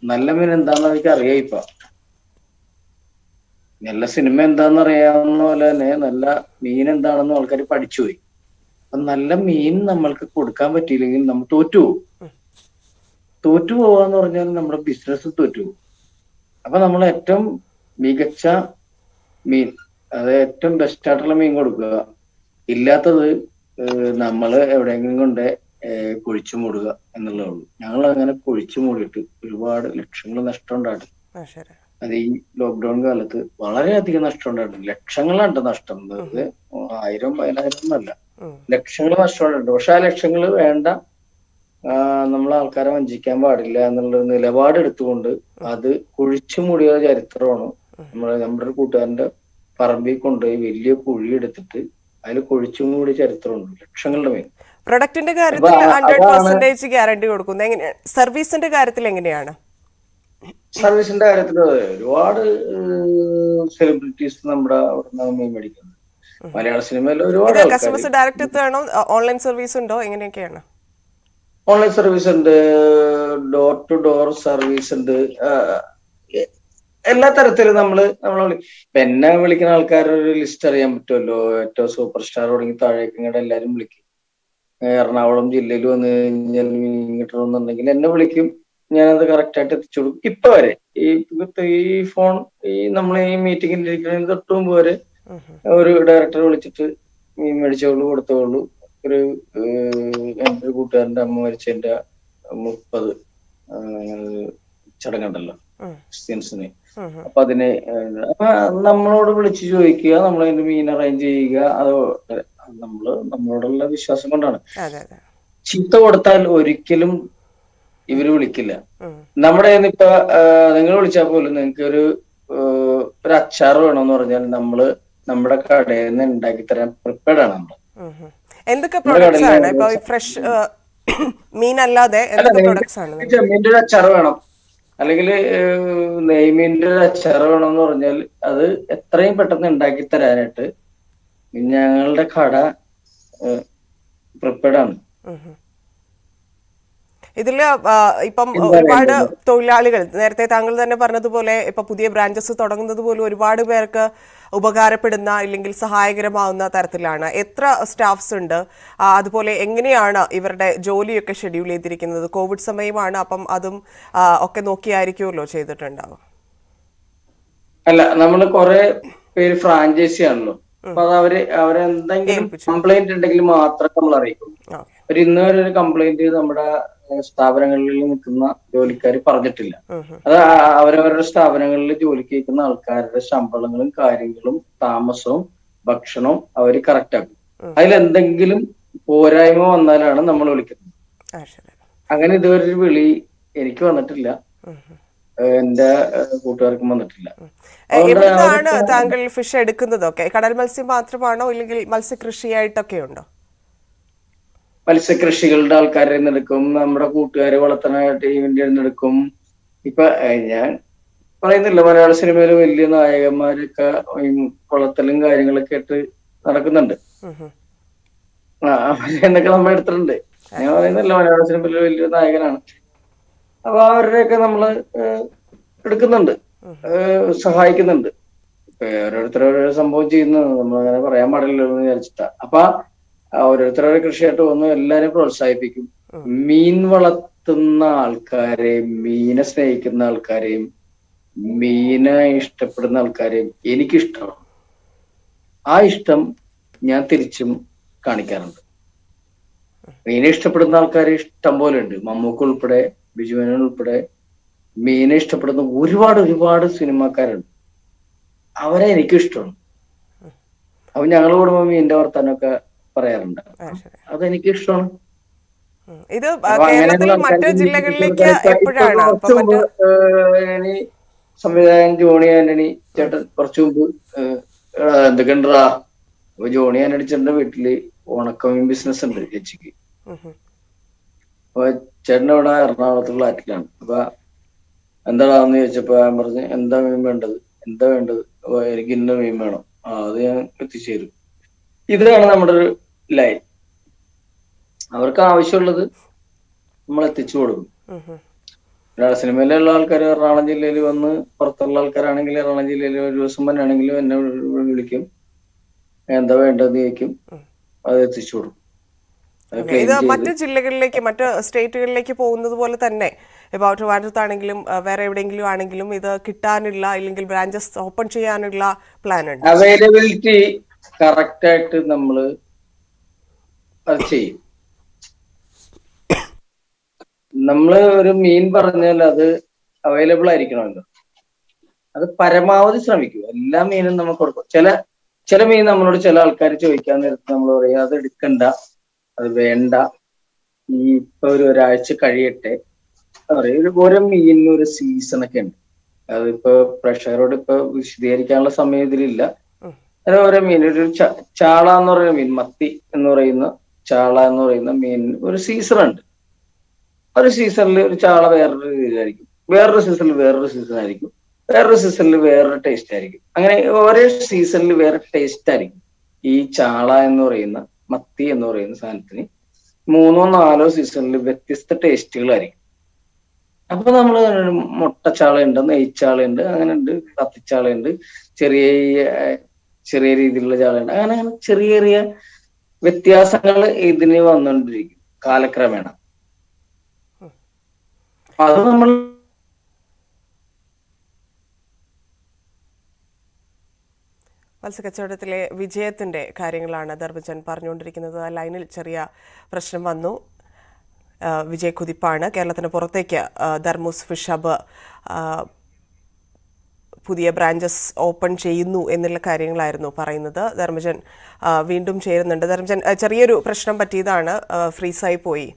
നല്ല മീൻ എന്താണെന്ന് അവർക്ക് അറിയാം. ഇപ്പൊ നല്ല സിനിമ എന്താണെന്ന് അറിയാവുന്ന പോലെ തന്നെ നല്ല മീൻ എന്താണെന്ന് ആൾക്കാർ പഠിച്ചുപോയി. അപ്പൊ നല്ല മീൻ നമ്മൾക്ക് കൊടുക്കാൻ പറ്റിയില്ലെങ്കിൽ നമ്മൾ തോറ്റു പോവാന്ന് പറഞ്ഞാൽ നമ്മുടെ ബിസിനസ് തോറ്റുപോകും. അപ്പൊ നമ്മൾ ഏറ്റവും മികച്ച മീൻ, അത് ഏറ്റവും ബെസ്റ്റ് ആയിട്ടുള്ള മീൻ കൊടുക്കുക. ഇല്ലാത്തത് നമ്മൾ എവിടെയെങ്കിലും കൊണ്ട് കുഴിച്ചു മൂടുക എന്നുള്ളതേ ഉള്ളൂ. ഞങ്ങൾ അങ്ങനെ കുഴിച്ചു മൂടിയിട്ട് ഒരുപാട് ലക്ഷങ്ങൾ നഷ്ടം ഉണ്ടായിട്ടുണ്ട്. അത് ഈ ലോക്ക്ഡൌൺ കാലത്ത് വളരെയധികം നഷ്ടം ഉണ്ടായിട്ടുണ്ട്. ലക്ഷങ്ങളാണ് നഷ്ടം. അത് 1000 10,000 ഒന്നല്ല, ലക്ഷങ്ങൾ നഷ്ടമുണ്ട്. പക്ഷെ ആ ലക്ഷങ്ങൾ വേണ്ട, നമ്മൾ ആൾക്കാരെ വഞ്ചിക്കാൻ പാടില്ല എന്നുള്ള നിലപാടെടുത്തുകൊണ്ട് അത് കുഴിച്ചു മൂടിയ ചരിത്രമാണ്. നമ്മുടെ ഒരു കൂട്ടുകാരന്റെ പറമ്പിൽ കൊണ്ടുപോയി വലിയ കുഴി എടുത്തിട്ട് അതിൽ കുഴിച്ചു മൂടിയ ചരിത്രമുണ്ട്. ലക്ഷങ്ങളുടെ മേൽ. പ്രൊഡക്റ്റിന്റെ കാര്യത്തിൽ 100% ഗ്യാരണ്ടി കൊടുക്കുന്നത് എങ്ങനെയാണ്? സർവീസിന്റെ കാര്യത്തിൽ എങ്ങനെയാണ്? സർവീസിന്റെ കാര്യത്തിൽ ഒരുപാട് സെലിബ്രിറ്റീസ് നമ്മുടെ അവിടെ മീൻ മേടിക്കുന്നത്. മലയാള സിനിമയിൽ ഒരുപാട് കസ്റ്റമേഴ്സ് ഡയറക്റ്റ് എത്തുകയാണോ? ഓൺലൈൻ സർവീസ് ഉണ്ടോ? എങ്ങനെയൊക്കെയാണ്? ഓൺലൈൻ സർവീസ് ഉണ്ട്, ഡോർ ടു ഡോർ സർവീസ് ഉണ്ട്, എല്ലാ തരത്തിലും നമ്മളെ എന്നെ വിളിക്കുന്ന ആൾക്കാരുടെ ഒരു ലിസ്റ്റ് അറിയാൻ പറ്റുമല്ലോ. ഏറ്റവും സൂപ്പർ സ്റ്റാർ തുടങ്ങി താഴേക്ക് ഇങ്ങോട്ട് എല്ലാരും വിളിക്കും. എറണാകുളം ജില്ലയിൽ വന്ന് കഴിഞ്ഞാൽ മീൻ കിട്ടണമെന്നുണ്ടെങ്കിൽ എന്നെ വിളിക്കും, ഞാനത് കറക്റ്റ് ആയിട്ട് എത്തിച്ചു കൊടുക്കും. ഇപ്പൊ വരെ ഈ ഫോൺ നമ്മൾ ഈ മീറ്റിംഗിൽ ഇരിക്കുന്നതിന് തൊട്ട് മുമ്പ് വരെ ഒരു ഡയറക്ടറെ വിളിച്ചിട്ട് മീൻ മേടിച്ചോളൂ കൊടുത്തോളൂ. എൻ്റെ ഒരു കൂട്ടുകാരന്റെ അമ്മ മരിച്ചതിന്റെ 30 ചടങ്ങുണ്ടല്ലോ ക്രിസ്ത്യൻസിന്. അപ്പൊ അതിന് നമ്മളോട് വിളിച്ചു ചോദിക്കുക, നമ്മളതിന്റെ മീൻ അറേഞ്ച് ചെയ്യുക. അത് നമ്മളോടുള്ള വിശ്വാസം കൊണ്ടാണ്. ചീത്ത കൊടുത്താൽ ഒരിക്കലും ഇവര് വിളിക്കില്ല. നമ്മുടെ ഇപ്പൊ നിങ്ങൾ വിളിച്ചാൽ പോലും നിങ്ങൾക്ക് ഒരു അച്ചാർ വേണമെന്ന് പറഞ്ഞാൽ നമ്മുടെ കടയിൽ നിന്ന് ഉണ്ടാക്കി തരാൻ പ്രിപ്പയർഡ് ആണ് നമ്മൾ. എന്തൊക്കെ പ്രോഡക്ട്സ് ആണ്? ഇപ്പൊ ഫ്രഷ് മീൻ അല്ലാതെ മീനിന്റെ ഒരു അച്ചാർ വേണം, അല്ലെങ്കിൽ നെയ്മീൻ്റെ ഒരു അച്ചാർ വേണമെന്ന് പറഞ്ഞാൽ അത് എത്രയും പെട്ടെന്ന് ഉണ്ടാക്കി തരാനായിട്ട് ഞങ്ങളുടെ കട പ്രിപ്പയർഡ് ആണ്. ഇതില് ഇപ്പം ഒരുപാട് തൊഴിലാളികൾ, നേരത്തെ താങ്കൾ തന്നെ പറഞ്ഞതുപോലെ ഇപ്പൊ പുതിയ ബ്രാഞ്ചസ് തുടങ്ങുന്നത് പോലും ഒരുപാട് പേർക്ക് ഉപകാരപ്പെടുന്ന അല്ലെങ്കിൽ സഹായകരമാവുന്ന തരത്തിലാണ്. എത്ര സ്റ്റാഫ്സ് ഉണ്ട്? അതുപോലെ എങ്ങനെയാണ് ഇവരുടെ ജോലിയൊക്കെ ഷെഡ്യൂൾ ചെയ്തിരിക്കുന്നത്? കോവിഡ് സമയമാണ്, അപ്പം അതും ഒക്കെ നോക്കിയായിരിക്കുമല്ലോ ചെയ്തിട്ടുണ്ടാവും. അല്ല, നമ്മള് കുറെ പേര് ഫ്രാഞ്ചൈസി ആണല്ലോ. അപ്പൊ അത് അവരെന്തെങ്കിലും കംപ്ലൈന്റ് ഉണ്ടെങ്കിൽ മാത്രമേ നമ്മൾ അറിയിക്കുള്ളൂ. ഇന്ന് വരെ ഒരു കംപ്ലൈന്റ് നമ്മുടെ സ്ഥാപനങ്ങളിൽ നിൽക്കുന്ന ജോലിക്കാർ പറഞ്ഞിട്ടില്ല. അത് അവരവരുടെ സ്ഥാപനങ്ങളിൽ ജോലിക്ക് നിൽക്കുന്ന ആൾക്കാരുടെ ശമ്പളങ്ങളും കാര്യങ്ങളും താമസവും ഭക്ഷണവും അവര് കറക്റ്റ് ആക്കും. അതിലെന്തെങ്കിലും പോരായ്മ വന്നാലാണ് നമ്മൾ വിളിക്കുന്നത്. അങ്ങനെ ഇതുവരെ ഒരു വിളി എനിക്ക് വന്നിട്ടില്ല, എന്റെ കൂട്ടുകാർക്കും വന്നിട്ടില്ല. എവിടുന്നാണ് താങ്കൾ ഫിഷ് എടുക്കുന്നതൊക്കെ? കടൽ മത്സ്യം മാത്രമാണോ, ഇല്ലെങ്കിൽ മത്സ്യകൃഷിയായിട്ടൊക്കെ ഉണ്ടോ? മത്സ്യകൃഷികളുടെ ആൾക്കാരെ എടുക്കും, നമ്മുടെ കൂട്ടുകാരെ വളർത്തുന്ന ടീമിന്റെ എടുക്കും. ഇപ്പൊ ഞാൻ പറയുന്നില്ല, മലയാള സിനിമയിൽ വലിയ നായകന്മാരൊക്കെ വളർത്തലും കാര്യങ്ങളൊക്കെ ആയിട്ട് നടക്കുന്നുണ്ട്. എന്നൊക്കെ നമ്മൾ എടുത്തിട്ടുണ്ട്. ഞാൻ പറയുന്നില്ല, മലയാള സിനിമയിൽ വലിയ നായകനാണ്. അപ്പൊ അവരുടെയൊക്കെ നമ്മള് എടുക്കുന്നുണ്ട്, സഹായിക്കുന്നുണ്ട്. ഇപ്പൊ ഓരോരുത്തരോരോ സംഭവം ചെയ്യുന്നത് നമ്മളങ്ങനെ പറയാൻ പാടില്ലല്ലോ എന്ന് വിചാരിച്ചിട്ടാ. അപ്പൊ ഓരോരുത്തരുടെ കൃഷിയായിട്ട് വന്ന് എല്ലാരും പ്രോത്സാഹിപ്പിക്കും. മീൻ വളർത്തുന്ന ആൾക്കാരെയും മീനെ സ്നേഹിക്കുന്ന ആൾക്കാരെയും മീനെ ഇഷ്ടപ്പെടുന്ന ആൾക്കാരെയും എനിക്കിഷ്ടമാണ്. ആ ഇഷ്ടം ഞാൻ തിരിച്ചും കാണിക്കാറുണ്ട്. മീനെ ഇഷ്ടപ്പെടുന്ന ആൾക്കാരെ ഇഷ്ടം പോലെ ഉണ്ട്. മമ്മൂക്ക ഉൾപ്പെടെ, ബിജുമേനോൻ ഉൾപ്പെടെ മീനെ ഇഷ്ടപ്പെടുന്ന ഒരുപാട് സിനിമാക്കാരുണ്ട്. അവരെ എനിക്കും ഇഷ്ടമാണ്. അപ്പൊ ഞങ്ങൾ കൂടുമ്പോ മീനിന്റെ വർത്താനമൊക്കെ പറയാറുണ്ട്. അതെനിക്ക് ഇഷ്ടമാണ്. ഇത് കേരളത്തിൽ മറ്റ് ജില്ലകളിലേക്ക് എപ്പോഴാണ്? സംവിധായകൻ ജോണി ആന്റണി ചേട്ടൻ കുറച്ചു മുമ്പ് എന്തൊക്കെണ്ടാ, അപ്പൊ ജോണി ആന്റണി ചേട്ടന്റെ വീട്ടില് ഉണക്കമീൻ ബിസിനസ് ഉണ്ട് ചേച്ചിക്ക്. അപ്പൊ ചേട്ടൻ ഇവിടെ എറണാകുളത്ത് ഫ്ലാറ്റിലാണ്. അപ്പൊ എന്താണെന്ന് ചോദിച്ചപ്പോ ഞാൻ പറഞ്ഞു എന്താ മീൻ വേണ്ടത്, എന്താ വേണ്ടത്, എനിക്ക് ഇന്ന മീൻ വേണം, അത് ഞാൻ എത്തിച്ചേരും. ഇതാണ് നമ്മുടെ ഒരു ലൈൻ. അവർക്ക് ആവശ്യമുള്ളത് നമ്മൾ എത്തിച്ചു കൊടുക്കും. സിനിമയിലുള്ള ആൾക്കാർ എറണാകുളം ജില്ലയിൽ വന്ന്, പുറത്തുള്ള ആൾക്കാരാണെങ്കിൽ എറണാകുളം ജില്ലയിൽ ഒരു ദിവസം തന്നെയാണെങ്കിലും എന്നെ വിളിക്കും, എന്താ വേണ്ടത് ചോദിക്കും, അത് എത്തിച്ചു കൊടുക്കും. ഇത് മറ്റ് ജില്ലകളിലേക്ക്, മറ്റ് സ്റ്റേറ്റുകളിലേക്ക് പോകുന്നത് പോലെ തന്നെ ഇപ്പോൾ ട്രിവാൻഡ്രത്താണെങ്കിലും വേറെ എവിടെയെങ്കിലും ആണെങ്കിലും ഇത് കിട്ടാനുള്ള അല്ലെങ്കിൽ ബ്രാഞ്ചസ് ഓപ്പൺ ചെയ്യാനുള്ള പ്ലാൻ ഉണ്ട്. അവൈലബിലിറ്റി കറക്റ്റ് ആയിട്ട് നമ്മൾ അത് ചെയ്യും. നമ്മള് ഒരു മീൻ പറഞ്ഞാൽ അത് അവൈലബിൾ ആയിരിക്കണമല്ലോ, അത് പരമാവധി ശ്രമിക്കും. എല്ലാ മീനും നമുക്ക് കൊടുക്കും. ചില മീൻ നമ്മളോട് ചില ആൾക്കാർ ചോദിക്കാൻ നേരത്ത് നമ്മൾ പറയും അത് എടുക്കണ്ട, അത് വേണ്ട, ഇപ്പൊ ഒരാഴ്ച കഴിയട്ടെ പറയും. ഓരോ മീനിനും ഒരു സീസൺ ഒക്കെ ഉണ്ട്. അതിപ്പോ പ്രഷറോട് ഇപ്പൊ വിശദീകരിക്കാനുള്ള സമയം ഇതിലില്ല. ഓരോ മീൻ, ഒരു ചാള എന്ന് പറയുന്ന മീൻ, മത്തി എന്ന് പറയുന്ന ചാള എന്ന് പറയുന്ന മീനിന് ഒരു സീസൺ ഉണ്ട്. ഒരു സീസണിൽ ഒരു ചാള വേറൊരു രീതിയിലായിരിക്കും, വേറൊരു സീസണിൽ വേറൊരു സീസൺ ആയിരിക്കും, വേറൊരു സീസണിൽ വേറൊരു ടേസ്റ്റ് ആയിരിക്കും. അങ്ങനെ ഓരോ സീസണിൽ വേറെ ടേസ്റ്റ് ആയിരിക്കും. ഈ ചാള എന്ന് പറയുന്ന, മത്തി എന്ന് പറയുന്ന സാധനത്തിന് 3 or 4 സീസണിൽ വ്യത്യസ്ത ടേസ്റ്റുകളായിരിക്കും. അപ്പൊ നമ്മള് മുട്ടച്ചാളയുണ്ട്, നെയ്ച്ചാളയുണ്ട്, അങ്ങനെ ഉണ്ട്, കത്തിച്ചാളയുണ്ട്, ചെറിയ ചെറിയ രീതിയിലുള്ള ചാളയുണ്ട്. അങ്ങനെ ചെറിയ ചെറിയ വ്യത്യാസങ്ങൾ ഇതിന് വന്നുകൊണ്ടിരിക്കും കാലക്രമേണ. അത് നമ്മൾ മത്സ്യക്കച്ചവടത്തിലെ വിജയത്തിന്റെ കാര്യങ്ങളാണ് ധർമ്മജൻ പറഞ്ഞുകൊണ്ടിരിക്കുന്നത്. ലൈനിൽ ചെറിയ പ്രശ്നം വന്നു. വിജയ് കുതിപ്പാണ്. കേരളത്തിന് പുറത്തേക്ക് ധർമ്മൂസ് ഫിഷ് ഹബ്ബ് പുതിയ ബ്രാഞ്ചസ് ഓപ്പൺ ചെയ്യുന്നു എന്നുള്ള കാര്യങ്ങളായിരുന്നു പറയുന്നത്. ധർമ്മജൻ വീണ്ടും ചേരുന്നുണ്ട്. ധർമ്മജൻ, ചെറിയൊരു പ്രശ്നം പറ്റിയതാണ്, ഫ്രീസായി പോയി.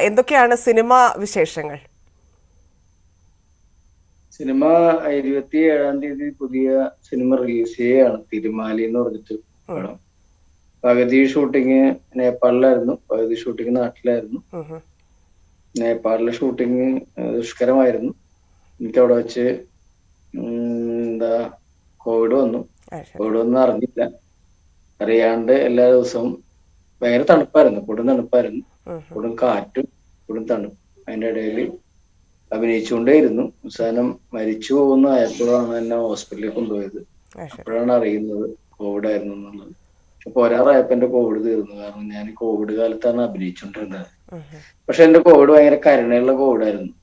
എന്തൊക്കെയാണ് സിനിമ വിശേഷങ്ങൾ? സിനിമ 27-ാം തീയതി പുതിയ സിനിമ റിലീസ് ചെയ്യുകയാണ്. തിരുമാലി എന്ന് പറഞ്ഞിട്ട്. പകുതി ഷൂട്ടിങ് നേപ്പാളിലായിരുന്നു, പകുതി ഷൂട്ടിങ് നാട്ടിലായിരുന്നു. നേപ്പാളിലെ ഷൂട്ടിങ് ദുഷ്കരമായിരുന്നു. എനിക്ക് അവിടെ വെച്ച് കോവിഡ് വന്നു അറിഞ്ഞില്ല. അറിയാണ്ട് എല്ലാ ദിവസവും ഭയങ്കര തണുപ്പായിരുന്നു, കൊടും തണുപ്പായിരുന്നു, കൊടും കാറ്റും കൊടും തണുപ്പ്. അതിന്റെ ഇടയിൽ അഭിനയിച്ചുകൊണ്ടേയിരുന്നു. അവസാനം മരിച്ചു പോകുന്ന ആയപ്പോഴാണ് എന്നെ ഹോസ്പിറ്റലിൽ കൊണ്ടുപോയത്. അപ്പോഴാണ് അറിയുന്നത് കോവിഡ് ആയിരുന്നു എന്നുള്ളത്. പക്ഷെ പോരാറായപ്പോ എന്റെ കോവിഡ് തീർന്നു. കാരണം ഞാൻ കോവിഡ് കാലത്താണ് അഭിനയിച്ചുകൊണ്ടിരുന്നത്. പക്ഷെ എന്റെ കോവിഡ് ഭയങ്കര കരുണയുള്ള കോവിഡായിരുന്നു,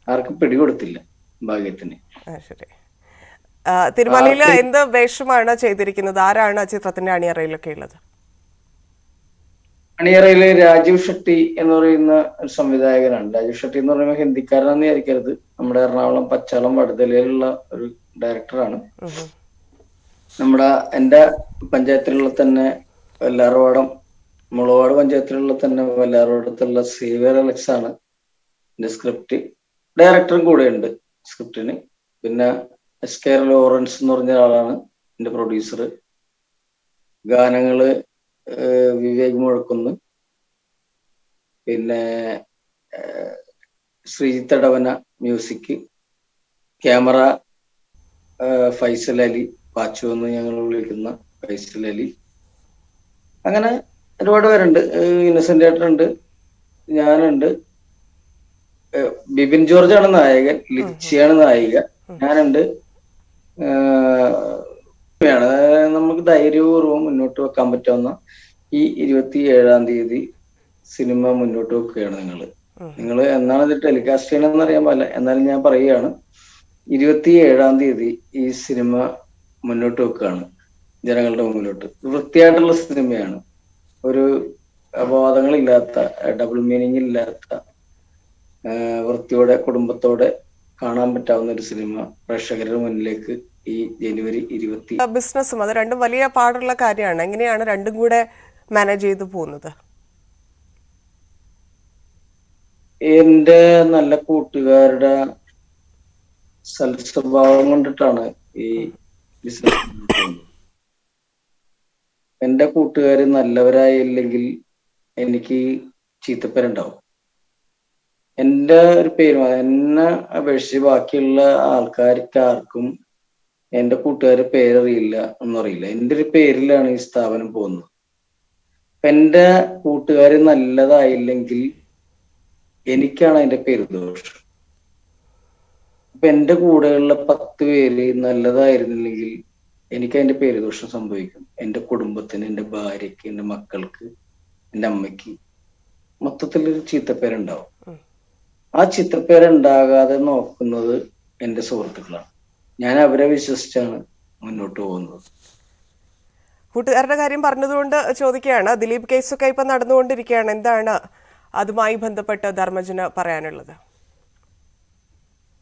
ആർക്കും പിടികൊടുത്തില്ല ഭാഗ്യത്തിന്. തിരുമലയിൽ എന്ത് വേഷമാണ് ചെയ്തിരിക്കുന്നത്? ആരാണ് ചിത്രത്തിന്റെ അണിയറയിലൊക്കെ ഉള്ളത്? അണിയറയില് രാജീവ് ഷെട്ടി എന്ന് പറയുന്ന ഒരു സംവിധായകനാണ്. രാജീവ് ഷെട്ടി എന്ന് പറയുമ്പോൾ ഹിന്ദിക്കാരനാന്ന് വിചാരിക്കരുത്, നമ്മുടെ എറണാകുളം പച്ചാളം വടുതലയിലുള്ള ഒരു ഡയറക്ടറാണ്. എന്റെ പഞ്ചായത്തിലുള്ള തന്നെ വല്ലാർപാടം, മുളവാട് പഞ്ചായത്തിലുള്ള തന്നെ വല്ലാർപാടത്തുള്ള സേവിയർ അലക്സ് ആണ് എന്റെ സ്ക്രിപ്റ്റ് ഡയറക്ടറും കൂടെ ഉണ്ട് സ്ക്രിപ്റ്റിന്. പിന്നെ SK ലോറൻസ് എന്ന് പറഞ്ഞ ആളാണ് എന്റെ പ്രൊഡ്യൂസർ. ഗാനങ്ങള് വിവേക് മുഴക്കുന്ന്, പിന്നെ ശ്രീജിത്ത് എടവന മ്യൂസിക്, ക്യാമറ ഫൈസൽ അലി, പാച്ചു എന്ന് ഞങ്ങൾ വിളിക്കുന്ന ഫൈസൽ അലി. അങ്ങനെ ഒരുപാട് പേരുണ്ട്. ഇന്നസെന്റ് ഏട്ടനുണ്ട്, ഞാനുണ്ട്, ബിബിൻ ജോർജ് ആണ് നായകൻ, ലിച്ചിയാണ് നായിക, ഞാനുണ്ട്. നമുക്ക് ധൈര്യപൂർവ്വം മുന്നോട്ട് വെക്കാൻ പറ്റാവുന്ന ഈ 27-ാം തീയതി സിനിമ മുന്നോട്ട് വെക്കുകയാണ്. നിങ്ങൾ എന്നാണ് ഇത് ടെലികാസ്റ്റ് ചെയ്യണമെന്ന് അറിയാൻ പാടില്ല, എന്നാലും ഞാൻ പറയുകയാണ്, 27-ാം തീയതി ഈ സിനിമ മുന്നോട്ട് വെക്കുകയാണ് ജനങ്ങളുടെ മുന്നിലോട്ട്. വൃത്തിയായിട്ടുള്ള സിനിമയാണ്, ഒരു അപവാദങ്ങളില്ലാത്ത, ഡബിൾ മീനിങ് ഇല്ലാത്ത, വൃത്തിയോടെ കുടുംബത്തോടെ കാണാൻ പറ്റാവുന്ന ഒരു സിനിമ പ്രേക്ഷകരുടെ മുന്നിലേക്ക് ഈ ജനുവരി 20. ബിസിനസ്സും അത് രണ്ടും വലിയ പാടുള്ള കാര്യമാണ്. എങ്ങനെയാണ് രണ്ടും കൂടെ മാനേജ് ചെയ്തു പോകുന്നത്? എന്റെ നല്ല കൂട്ടുകാരുടെ സൽസ്വഭാവം കൊണ്ടിട്ടാണ് ഈ ബിസിനസ്. എന്റെ കൂട്ടുകാര് നല്ലവരായില്ലെങ്കിൽ എനിക്ക് ചീത്തപ്പേരുണ്ടാവും. എൻ്റെ ഒരു പേര് എന്നെ അപേക്ഷിച്ച് ബാക്കിയുള്ള ആൾക്കാർക്കാർക്കും എൻ്റെ കൂട്ടുകാരുടെ പേരറിയില്ല എന്നറിയില്ല. എൻ്റെ ഒരു പേരിലാണ് ഈ സ്ഥാപനം പോകുന്നത്. എൻ്റെ കൂട്ടുകാർ നല്ലതായില്ലെങ്കിൽ എനിക്കാണ് അതിന്റെ പേര് ദോഷം. അപ്പൊ എൻ്റെ കൂടെയുള്ള 10 പേര് നല്ലതായിരുന്നില്ലെങ്കിൽ എനിക്ക് അതിന്റെ പേര് ദോഷം സംഭവിക്കും. എൻ്റെ കുടുംബത്തിന്, എൻ്റെ ഭാര്യയ്ക്ക്, എൻ്റെ മക്കൾക്ക്, എൻ്റെ അമ്മയ്ക്ക് മൊത്തത്തിലൊരു ചീത്തപ്പേരുണ്ടാവും. ആ ചീത്തപ്പേരുണ്ടാകാതെ നോക്കുന്നത് എൻ്റെ സുഹൃത്തുക്കളാണ്. ഞാൻ അവരെ വിശ്വസിച്ചാണ് മുന്നോട്ട് പോകുന്നത്. കൂട്ടുകാരുടെ കാര്യം പറഞ്ഞതുകൊണ്ട് ചോദിക്കുകയാണ്, ദിലീപ് കേസൊക്കെ ഇപ്പൊ നടന്നുകൊണ്ടിരിക്കുകയാണ്, എന്താണ് അതുമായി ബന്ധപ്പെട്ട് ധർമ്മജന് പറയാനുള്ളത്?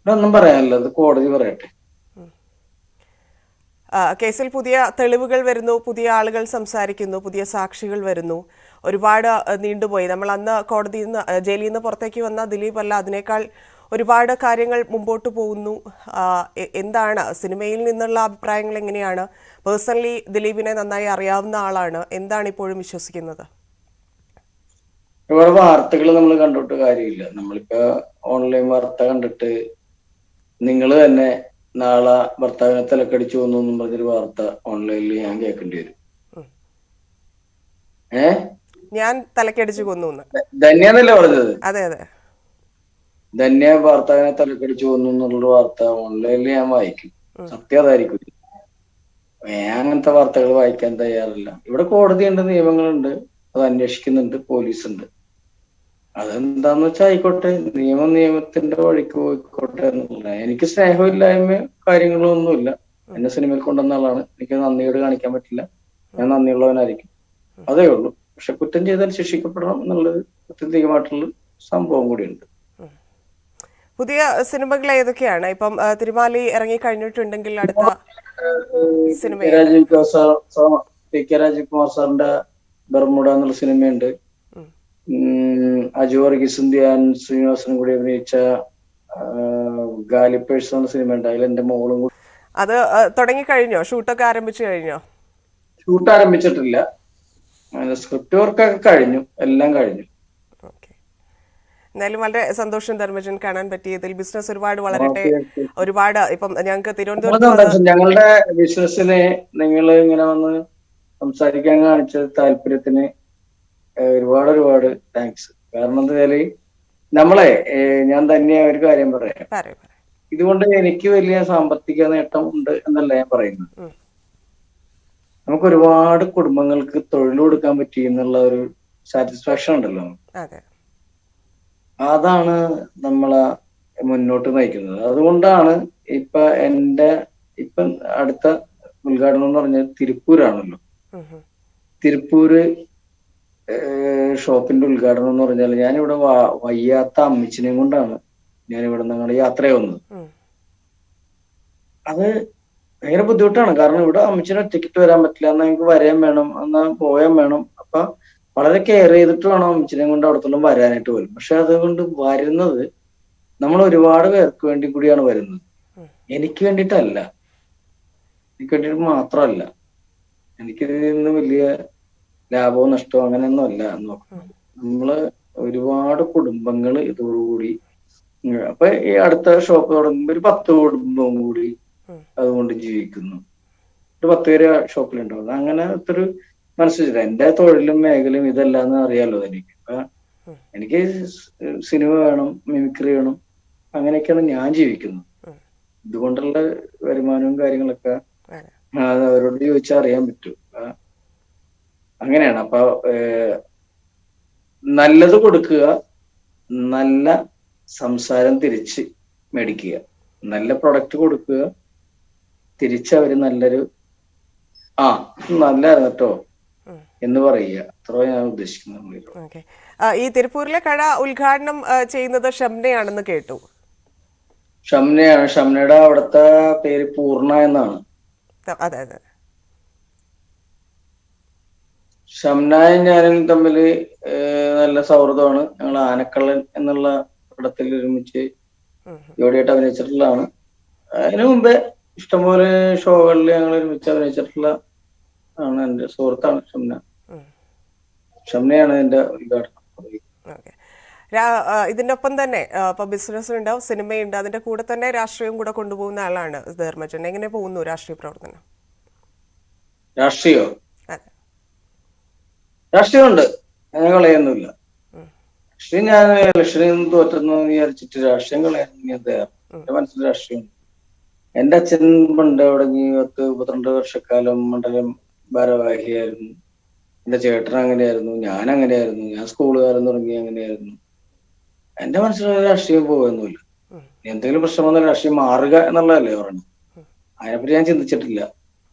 ഒന്നും പറയാനില്ല, അത് കോടതി പറയട്ടെ. കേസിൽ പുതിയ തെളിവുകൾ വരുന്നു, പുതിയ ആളുകൾ സംസാരിക്കുന്നു, പുതിയ സാക്ഷികൾ വരുന്നു, ഒരുപാട് നീണ്ടുപോയി. നമ്മൾ അന്ന് കോടതിയിൽ നിന്ന്, ജയിലിൽ നിന്ന് പുറത്തേക്ക് വന്ന ദിലീപ് അല്ല, അതിനേക്കാൾ ഒരുപാട് കാര്യങ്ങൾ മുമ്പോട്ട് പോകുന്നു. എന്താണ് സിനിമയിൽ നിന്നുള്ള അഭിപ്രായങ്ങൾ എങ്ങനെയാണ്? പേഴ്സണലി ദിലീപിനെ നന്നായി അറിയാവുന്ന ആളാണ്, എന്താണ് ഇപ്പോഴും വിശ്വസിക്കുന്നത്? ഒരുപാട് വാർത്തകൾ നമ്മൾ കണ്ടിട്ട് കാര്യമില്ല. നമ്മളിപ്പോ ഓൺലൈൻ വാർത്ത കണ്ടിട്ട് നിങ്ങൾ തന്നെ നാളെ ഭർത്താവിനെ തലക്കടിച്ചു വന്നു എന്നും പറഞ്ഞൊരു വാർത്ത ഓൺലൈനിൽ ഞാൻ കേൾക്കേണ്ടി വരും. ഞാൻ തലക്കടിച്ചു കൊന്നു ധന്യാന്നല്ലേ പറഞ്ഞത്? അതെ അതെ, ധന്യ ഭർത്താവിനെ തലക്കടിച്ചു കൊന്നു എന്നുള്ള വാർത്ത ഓൺലൈനിൽ ഞാൻ വായിക്കും. സത്യം അതായിരിക്കും. ഞാൻ അങ്ങനത്തെ വാർത്തകൾ വായിക്കാൻ തയ്യാറില്ല. ഇവിടെ കോടതിയുണ്ട്, നിയമങ്ങളുണ്ട്, അത് അന്വേഷിക്കുന്നുണ്ട്, പോലീസ് ഉണ്ട്. അതെന്താന്ന് വെച്ചാൽ ആയിക്കോട്ടെ, നിയമത്തിന്റെ വഴിക്ക് പോയിക്കോട്ടെ എന്നുള്ള. എനിക്ക് സ്നേഹമില്ലായ്മ കാര്യങ്ങളൊന്നുമില്ല. എന്നെ സിനിമയിൽ കൊണ്ടുവന്ന ആളാണ്, എനിക്ക് നന്ദിയോട് കാണിക്കാൻ പറ്റില്ല, ഞാൻ നന്ദിയുള്ളവനായിരിക്കും, അതേ ഉള്ളൂ. പക്ഷെ കുറ്റം ചെയ്താൽ ശിക്ഷിക്കപ്പെടണം എന്നുള്ളത് അത്യന്തികമായിട്ടുള്ള സംഭവം കൂടിയുണ്ട്. പുതിയ സിനിമകൾ ഏതൊക്കെയാണ്? ഇപ്പം തിരുമാലി ഇറങ്ങി കഴിഞ്ഞിട്ടുണ്ടെങ്കിൽ അടുത്ത സിനിമ രാജീവ് കുമാർ സാറിന്റെ ബർമുഡ എന്നുള്ള സിനിമയുണ്ട്. അജു വർഗീസും ധ്യാൻ ശ്രീനിവാസനും കൂടി അഭിനയിച്ച ഗാലിപ്പേഴ്സ് എന്ന സിനിമയുണ്ട്. അതിൽ എന്റെ മോളും കൂടി. അത് തുടങ്ങിക്കഴിഞ്ഞോ? ഷൂട്ടൊക്കെ ആരംഭിച്ചു കഴിഞ്ഞോ? ഷൂട്ട് ആരംഭിച്ചിട്ടില്ല, സ്ക്രിപ്റ്റ് വർക്കൊക്കെ കഴിഞ്ഞു, എല്ലാം കഴിഞ്ഞു. എന്തായാലും വളരെ സന്തോഷം ധർമ്മജൻ, കാണാൻ പറ്റിയതിൽ. ബിസിനസ് ഒരുപാട് വളരട്ടെ. ഒരുപാട് ഇപ്പം ഞങ്ങൾക്ക് തിരുവനന്തപുരത്ത് ഞങ്ങളുടെ ബിസിനസ്സിനെ നിങ്ങൾ ഇങ്ങനെ വന്ന് സംസാരിക്കാൻ കാണിച്ച താല്പര്യത്തിന് ഒരുപാട് താങ്ക്സ്. കാരണം എന്താ വെച്ചാല് നമ്മളെ ഞാൻ തന്നെ ഒരു കാര്യം പറയാം. ഇതുകൊണ്ട് എനിക്ക് വലിയ സാമ്പത്തിക നേട്ടം ഉണ്ട് എന്നല്ല ഞാൻ പറയുന്നത്. നമുക്ക് ഒരുപാട് കുടുംബങ്ങൾക്ക് തൊഴിൽ കൊടുക്കാൻ പറ്റി എന്നുള്ള ഒരു സാറ്റിസ്ഫാക്ഷൻ ഉണ്ടല്ലോ, അതാണ് നമ്മളെ മുന്നോട്ട് നയിക്കുന്നത്. അതുകൊണ്ടാണ് ഇപ്പം അടുത്ത ഉദ്ഘാടനം എന്ന് പറഞ്ഞാൽ തിരുപ്പൂരാണല്ലോ. തിരുപ്പൂര് ഷോപ്പിന്റെ ഉദ്ഘാടനം എന്ന് പറഞ്ഞാൽ ഞാനിവിടെ വയ്യാത്ത അമ്മച്ചിനെയും കൊണ്ടാണ് ഞാനിവിടെ ഞങ്ങളുടെ യാത്ര വന്നത്. അത് ഭയങ്കര ബുദ്ധിമുട്ടാണ്. കാരണം ഇവിടെ അമ്മച്ചിനെ ഒറ്റയ്ക്കിട്ട് വരാൻ പറ്റില്ല, എന്നാൽ എനിക്ക് വരാൻ വേണം, എന്നാൽ പോയാൻ വേണം. അപ്പൊ വളരെ കെയർ ചെയ്തിട്ട് വേണം അമ്മച്ചിനെയും കൊണ്ട് അവിടത്തോളം വരാനായിട്ട് പോലും. പക്ഷെ അതുകൊണ്ട് വരുന്നത് നമ്മൾ ഒരുപാട് പേർക്ക് വേണ്ടി കൂടിയാണ് വരുന്നത്. എനിക്ക് വേണ്ടിയിട്ടല്ല, എനിക്ക് വേണ്ടിയിട്ട് മാത്രമല്ല. എനിക്കിതിൽ നിന്ന് വലിയ ലാഭവും നഷ്ടവും അങ്ങനെയൊന്നും അല്ല നോക്കുന്നത്. നമ്മള് ഒരുപാട് കുടുംബങ്ങൾ ഇതോടുകൂടി, അപ്പൊ ഈ അടുത്ത ഷോപ്പ് തുടങ്ങുമ്പോ ഒരു 10 കുടുംബവും കൂടി അതുകൊണ്ട് ജീവിക്കുന്നു. ഒരു 10 പേര് ഷോപ്പിലുണ്ടാവുന്നത്. അങ്ങനെ ഒത്തിരി മനസ്സിലായില്ല. എന്റെ തൊഴിലും മേഖലയും ഇതല്ലാന്ന് അറിയാലോ എനിക്ക്. എനിക്ക് സിനിമ വേണം, മിമിക്രി വേണം, അങ്ങനെയൊക്കെയാണ് ഞാൻ ജീവിക്കുന്നത്. ഇതുകൊണ്ടുള്ള വരുമാനവും കാര്യങ്ങളൊക്കെ അവരോട് ചോദിച്ചാൽ അറിയാൻ പറ്റും. അങ്ങനെയാണ്. അപ്പൊ നല്ലത് കൊടുക്കുക, നല്ല സംസാരം തിരിച്ച് മേടിക്കുക, നല്ല പ്രൊഡക്റ്റ് കൊടുക്കുക, തിരിച്ചവര് നല്ലൊരു നല്ലായിരുന്നു കേട്ടോ എന്ന് പറയുക. അത്ര ഞാൻ ഉദ്ദേശിക്കുന്നത്. ഈ തിരുപ്പൂരിലെ കട ഉദ്ഘാടനം ചെയ്യുന്നത് ഷംനയാണെന്ന് കേട്ടു. ഷംനയാണ്. ഷംനയുടെ അവിടുത്തെ പേര് പൂർണ്ണ എന്നാണ്. അതെ അതെ. ഷംനയും ഞാനും തമ്മിൽ നല്ല സൗഹൃദമാണ്. ഞങ്ങൾ ആനക്കള്ളൻ എന്നുള്ള പടത്തിൽ ഒരുമിച്ച് ജോഡിയായിട്ട് അഭിനയിച്ചിട്ടുള്ളതാണ്. അതിനു മുമ്പേ ഇഷ്ടംപോലെ ഷോകളിൽ ഞങ്ങൾ ഒരുമിച്ച് അഭിനയിച്ചിട്ടുള്ള ആണ്. എന്റെ സുഹൃത്താണ് ഷംന. ഷംനയാണ് എന്റെ ഉദ്ഘാടനം. ഇതിനൊപ്പം തന്നെ ഇപ്പൊ ബിസിനസ് ഉണ്ട്, സിനിമയുണ്ട്, അതിന്റെ കൂടെ തന്നെ രാഷ്ട്രീയം കൂടെ കൊണ്ടുപോകുന്ന ആളാണ് ധർമ്മജൻ. എങ്ങനെ പോകുന്നു രാഷ്ട്രീയ പ്രവർത്തനം? രാഷ്ട്രീയമുണ്ട്, അങ്ങനെ കളയൊന്നുമില്ല. രാഷ്ട്രീയം ഞാൻ ഇലക്ഷനിൽ നിന്ന് തോറ്റെന്ന് വിചാരിച്ചിട്ട് രാഷ്ട്രീയം കളയാൻ എന്റെ മനസ്സിൽ രാഷ്ട്രീയമുണ്ട്. എന്റെ അച്ഛൻ പണ്ട് അവിടെ 10-12 വർഷക്കാലം മണ്ഡലം ഭാരവാഹിയായിരുന്നു. എന്റെ ചേട്ടൻ അങ്ങനെയായിരുന്നു, ഞാൻ അങ്ങനെയായിരുന്നു, ഞാൻ സ്കൂളുകാരൻ തുടങ്ങി അങ്ങനെയായിരുന്നു. എന്റെ മനസ്സിൽ രാഷ്ട്രീയം പോകുന്നില്ല. എന്തെങ്കിലും പ്രശ്നം വന്നാൽ രാഷ്ട്രീയം മാറുക എന്നുള്ളതല്ലേ പറയുന്നത്. അതിനെപ്പറ്റി ഞാൻ ചിന്തിച്ചിട്ടില്ല,